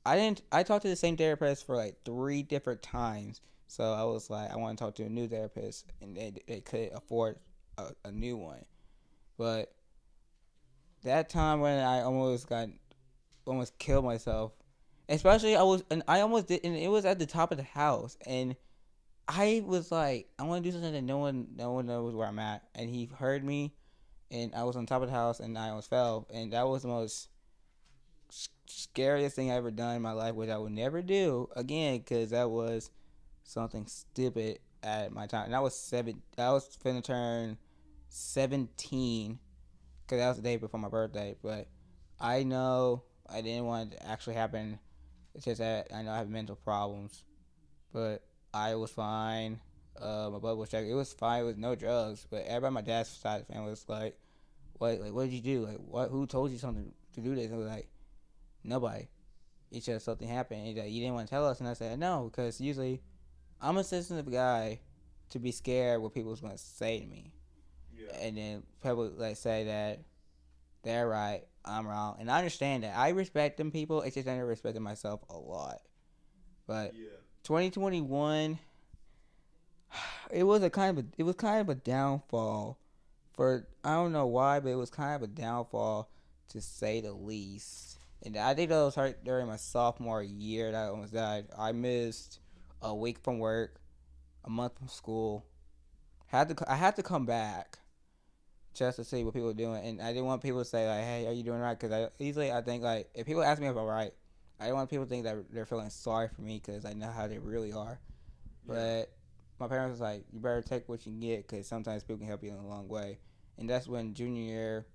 I didn't. I talked to the same therapist for like 3 different times. So I was like, I want to talk to a new therapist, and they couldn't afford a new one. But that time when I almost killed myself, especially I almost did, and it was at the top of the house, and I was like, I want to do something that no one knows where I'm at, and he heard me, and I was on top of the house, and I almost fell, and that was the most scariest thing I ever done in my life, which I would never do again, because that was something stupid at my time. And I was seven. I was finna turn 17, because that was the day before my birthday. But I know I didn't want it to actually happen. It's just that I know I have mental problems, but I was fine. My blood was checking. It was fine with no drugs. But everybody on my dad's side of the family was like, "What? Like, what did you do? Like, what? Who told you something to do this?" And I was like, "Nobody. It's just something happened. And he's like, you didn't want to tell us." And I said, "No, because usually I'm a sensitive guy to be scared what people's going to say to me, Yeah. and then people like say that they're right, I'm wrong, and I understand that. I respect them people. It's just I never respected myself a lot." But Yeah. 2021, it was kind of a downfall. For I don't know why, but it was kind of a downfall to say the least. And I think that was hard during my sophomore year that I almost died. I missed a week from work, a month from school. I had to come back just to see what people were doing, and I didn't want people to say like, "Hey, are you doing right?" Because I think like if people ask me if I'm right, I don't want people to think that they're feeling sorry for me because I know how they really are. Yeah. But my parents was like, "You better take what you can get because sometimes people can help you in a long way." And that's when junior year.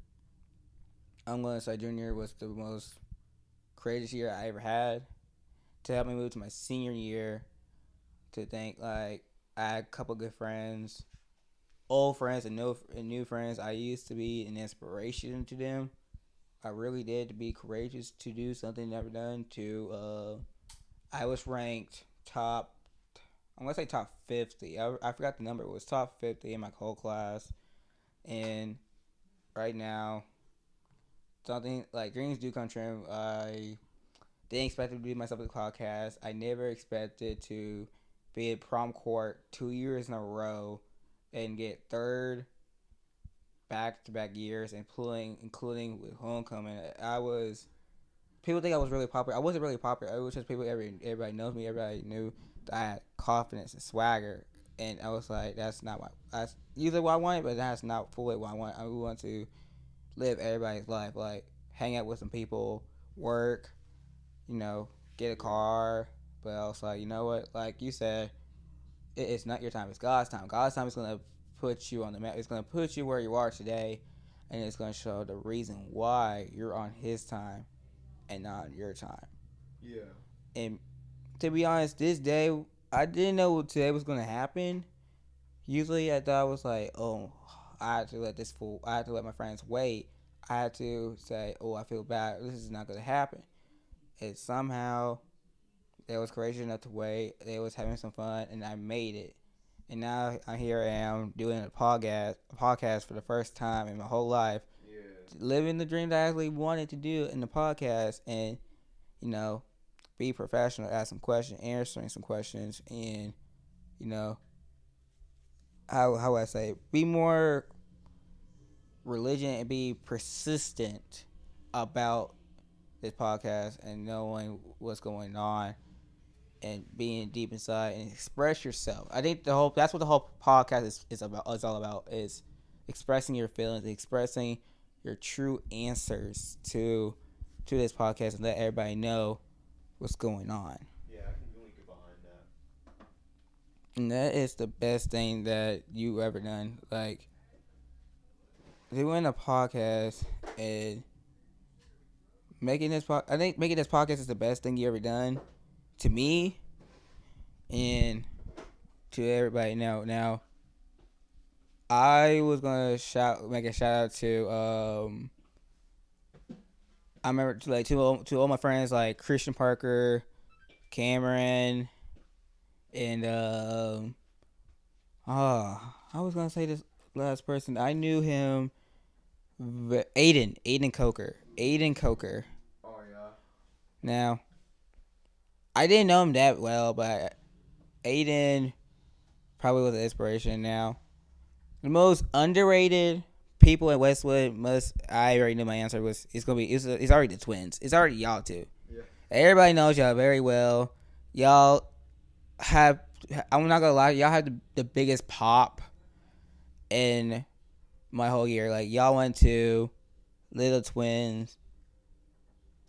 I'm gonna say junior year was the most craziest year I ever had. To help me move to my senior year, to think like I had a couple good friends, old friends and new friends. I used to be an inspiration to them. I really did to be courageous to do something never done. I was ranked top. I'm gonna say top 50. I forgot the number. It was top 50 in my whole class. And right now, something like dreams do come true. I didn't expect to do myself a podcast. I never expected to be at prom court 2 years in a row and get third back to back years, including with homecoming. People think I was really popular. I wasn't really popular. It was just everybody knows me. Everybody knew that I had confidence and swagger, and I was like, that's usually what I wanted, but that's not fully what I want. I want to live everybody's life, like hang out with some people, work, get a car. But I was like, you know what? Like you said, it's not your time. It's God's time. God's time is gonna put you on the map. It's gonna put you where you are today, and it's gonna show the reason why you're on His time and not your time. Yeah. And to be honest, this day I didn't know what today was gonna happen. Usually, I thought I was like, oh, I had to let this fool. I had to let my friends wait. I had to say, oh, I feel bad. This is not gonna happen. And somehow they was courageous enough to wait. They was having some fun, and I made it. And now here I am doing a podcast for the first time in my whole life, Yeah. living the dream that I actually wanted to do in the podcast, and you know, be professional, ask some questions, answering some questions, and you know, how I say, be more religion and be persistent about this podcast and knowing what's going on and being deep inside and express yourself. I think that's what the whole podcast is about. Is all about is expressing your feelings, expressing your true answers to this podcast, and let everybody know what's going on. Yeah, I can really get behind that. And that is the best thing that you ever done. Like doing a podcast and I think making this podcast is the best thing you ever done to me and to everybody. Now, I was gonna make a shout out to I remember to all my friends like Christian Parker, Cameron, and I was gonna say this last person. I knew him, Aiden Coker. Oh yeah. Now, I didn't know him that well, but Aiden probably was an inspiration. Now, the most underrated people in Westwood I already knew my answer was it's already the twins. It's already y'all two. Yeah. Everybody knows y'all very well. Y'all have, I'm not gonna lie, y'all had the biggest pop in my whole year. Like y'all went to little twins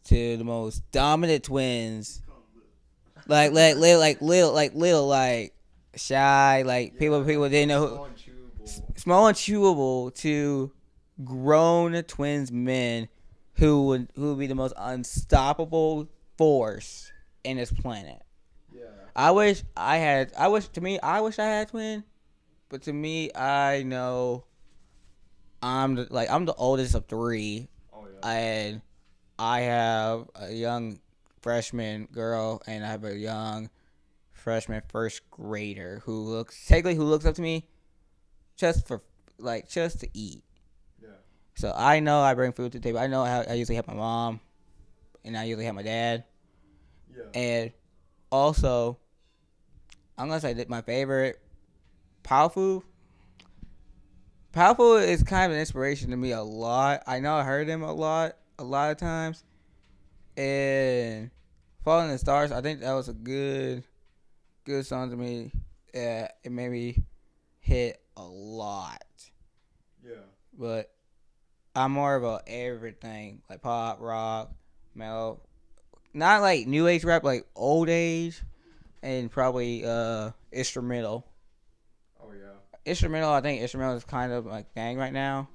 to the most dominant twins. Like shy, like Yeah, people didn't know small and chewable. small and chewable to grown twins men who would be the most unstoppable force in this planet. Yeah. I wish I had a twin, but to me I know I'm the oldest of three, Oh yeah. and I have a young freshman girl and I have a young freshman first grader who looks up to me just to eat. Yeah. So I know I bring food to the table. I know how I usually have my mom and I usually have my dad. Yeah. And Also, I'm gonna say that my favorite Powerful. Powerful is kind of an inspiration to me a lot. I know I heard him a lot of times. And Falling in the Stars, I think that was a good song to me. Yeah, it made me hit a lot. Yeah. But I'm more of a everything, like pop, rock, metal. Not like new age rap, like old age, and probably instrumental. Oh yeah. Instrumental, I think instrumental is kind of like thing right now,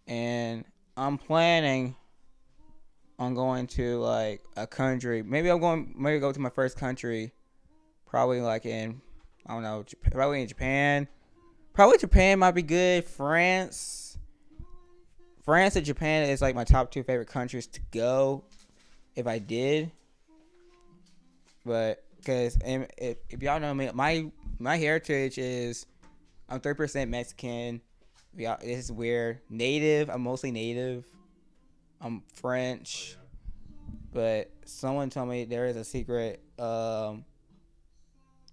and I'm planning on going to like a country. Maybe go to my first country, probably like in I don't know, probably in Japan. Probably Japan might be good. France and Japan is like my top 2 favorite countries to go if I did. But because if y'all know me, my heritage is I'm 3% Mexican. This is weird. Native. I'm mostly native. I'm French. But someone told me there is a secret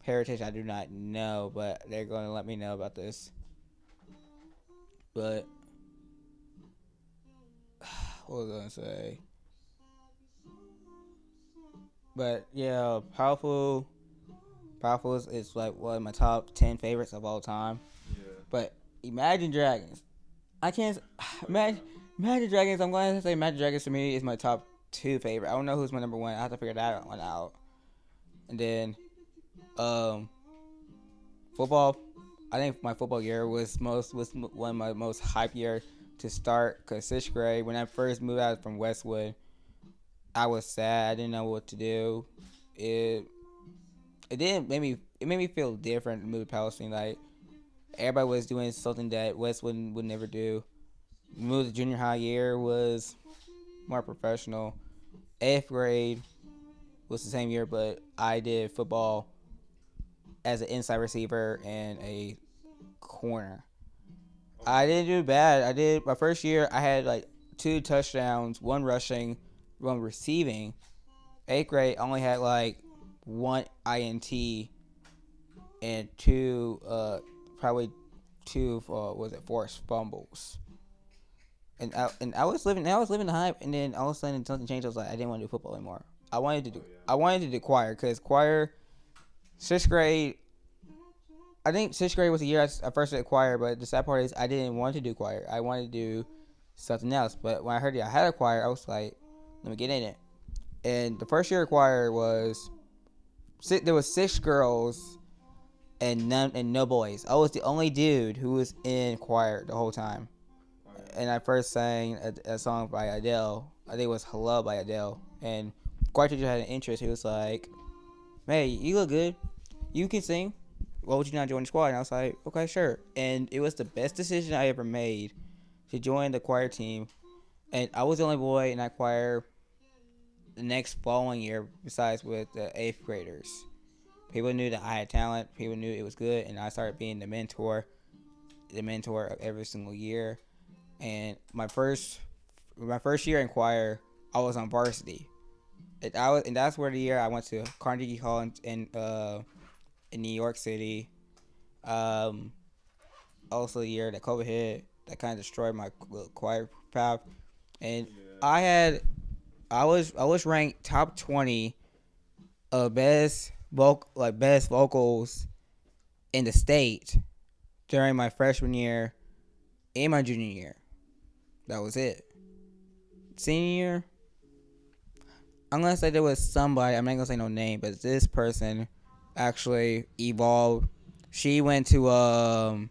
heritage I do not know, but they're going to let me know about this. But what was I going to say? But yeah, Powerful is like one of my top 10 favorites of all time. Yeah. But Imagine Dragons, I can't Imagine Dragons. I'm going to say Imagine Dragons to me is my top 2 favorite. I don't know who's my number 1. I have to figure that one out. And then, football. I think my football year was one of my most hype year to start. Cause 6th grade, when I first moved out from Westwood, I was sad. I didn't know what to do. It made me feel different to move to Palestine. Like everybody was doing something that Westwood would never do. Moved to junior high year was more professional. 8th grade was the same year, but I did football as an inside receiver and a corner. I didn't do bad. I did my first year. I had like 2 touchdowns, 1 rushing, 1 receiving. 8th grade, I only had like 1 INT and 2, probably 2 forced fumbles. And I was living the hype, and then all of a sudden something changed. I was like, I didn't want to do football anymore. I wanted to do choir, because choir, 6th grade. I think 6th grade was the year I first did choir, but the sad part is I didn't want to do choir. I wanted to do something else. But when I heard I had a choir, I was like, let me get in it. And the first year of choir there was 6 girls and no boys. I was the only dude who was in choir the whole time. And I first sang a song by Adele. I think it was Hello by Adele. And choir teacher had an interest. He was like, hey, you look good. You can sing. Why would you not join the squad? And I was like, okay, sure. And it was the best decision I ever made to join the choir team. And I was the only boy in that choir the next following year, besides with the 8th graders. People knew that I had talent. People knew it was good. And I started being the mentor of every single year. And my first year in choir, I was on varsity. And that's where the year I went to Carnegie Hall in New York City. Also the year that COVID hit, that kind of destroyed my choir path. And I was ranked top 20 of best vocals in the state during my freshman year and my junior year. That was it. Senior year, I'm gonna say there was somebody. I'm not gonna say no name, but this person actually evolved. She went to I'm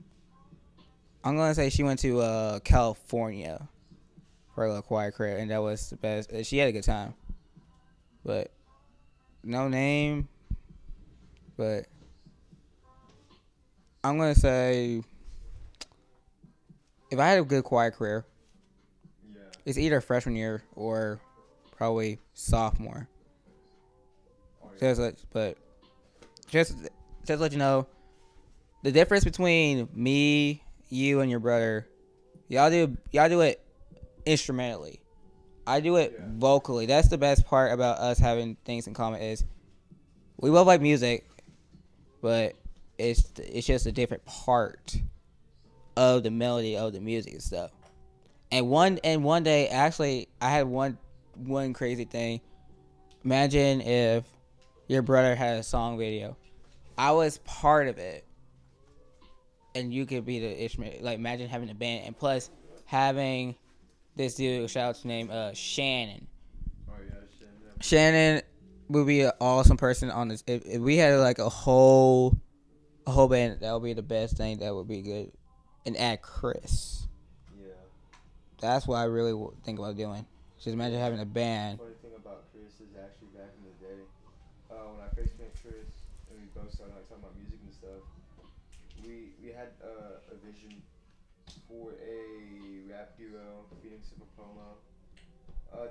gonna say she went to California for a choir career, and that was the best. She had a good time, but no name. But I'm gonna say if I had a good choir career, it's either freshman year or probably sophomore. Just to let you know, the difference between me, you, and your brother, y'all do it instrumentally. I do it vocally. That's the best part about us having things in common is we both like music, but it's just a different part of the melody of the music and stuff. And one day, actually, I had one crazy thing. Imagine if your brother had a song video. I was part of it, and you could be the instrument. Like, imagine having a band, and plus having this dude, shout out to name Shannon. Oh yeah, Shannon would be an awesome person on this. If we had like a whole band, that would be the best thing. That would be good. And add Chris. Yeah. That's what I really think about doing. Just imagine having a band. Funny thing about Chris is actually back in the day, when I first met Chris and we both started like talking about music and stuff, we had a vision for a rap duo, Phoenix and Pomo.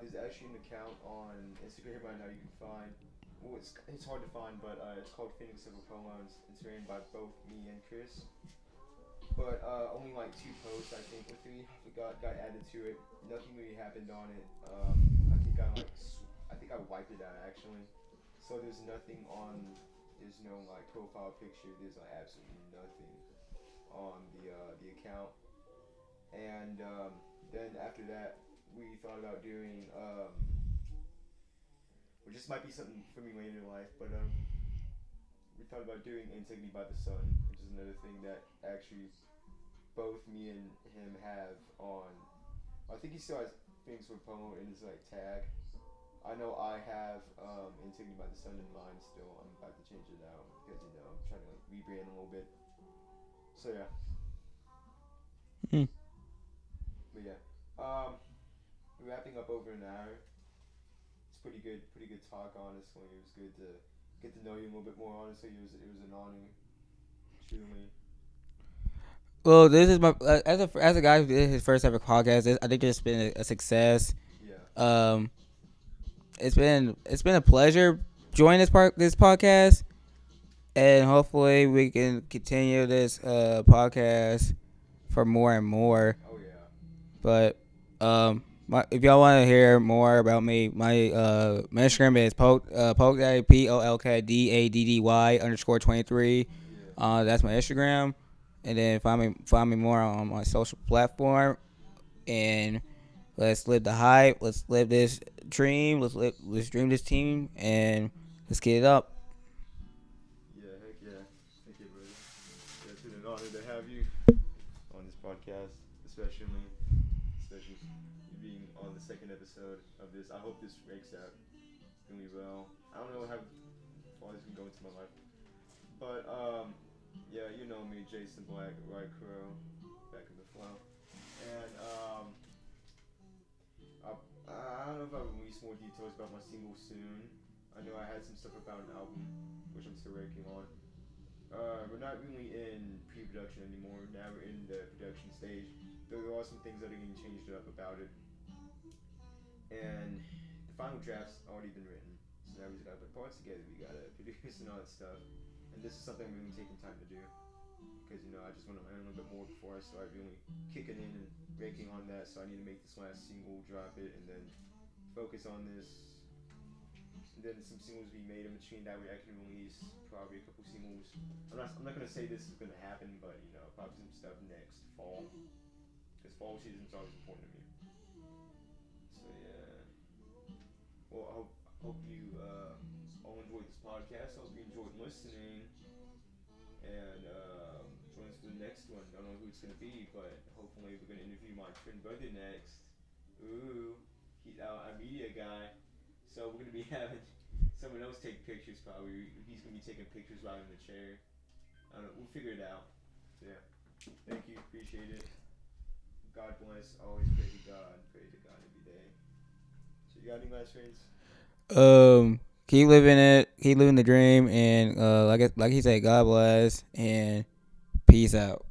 There's actually an account on Instagram right now you can find. Well, it's hard to find, but it's called Phoenix and Pomo. It's ran by both me and Chris. But only like 2 posts, I think, or 3 got added to it. Nothing really happened on it. I think I wiped it out actually. So there's nothing on. There's no like profile picture. There's like absolutely nothing on the account. And then after that, we thought about doing. Which this might be something for me later in life, but we thought about doing Integrity by the Sun, which is another thing that actually both me and him have on. I think he still has things for Pomo in his like tag. I know I have Integrity by the Sun in mine still. I'm about to change it out because I'm trying to like rebrand a little bit. So yeah. But yeah. Wrapping up over an hour. It's pretty good talk honestly. It was good to get to know you a little bit more honestly. It was an honor. Truly. Well, this is my as a guy who did his first ever podcast. I think it's been a success. Yeah. It's been a pleasure joining this podcast, and hopefully we can continue this podcast for more and more. Oh yeah. But if y'all want to hear more about me, my Instagram is Polk Polkdaddy POLKDADDY _23. Yeah. That's my Instagram. And then find me more on my social platform. And let's live the hype. Let's live this dream. Let's dream this team, and let's get it up. Yeah, heck yeah. Thank you, brother. Yeah, it's been an honor to have you on this podcast, especially you being on the second episode of this. I hope this breaks out really well. I don't know how far this can go into my life, but yeah, you know me, Jason Black, Right Crow, back in the flow, and I don't know if I'll release more details about my single soon. I know I had some stuff about an album, which I'm still working on. We're not really in pre-production anymore. Now we're in the production stage. Though there are some things that are getting changed up about it. And the final draft's already been written. So now we just gotta put parts together. We gotta produce and all that stuff. And this is something I'm really taking time to do. Because, I just want to learn a little bit more before I start really kicking in and breaking on that. So I need to make this last single, drop it, and then focus on this. And then some singles be made in between that way I can release probably a couple singles. I'm not gonna say this is gonna happen, but probably some stuff next fall. Because fall season's always important to me. So yeah. Well, I hope you all enjoyed this podcast. I hope you enjoyed listening. And join us for the next one. Don't know who it's gonna be, but hopefully we're gonna interview my twin brother next. Ooh, he's our media guy. So we're gonna be having someone else take pictures. Probably he's gonna be taking pictures while in the chair. I don't know. We'll figure it out. So yeah. Thank you. Appreciate it. God bless. Always pray to God. Pray to God every day. So you got any last words? Keep living it. Keep living the dream. And like he said, God bless and peace out.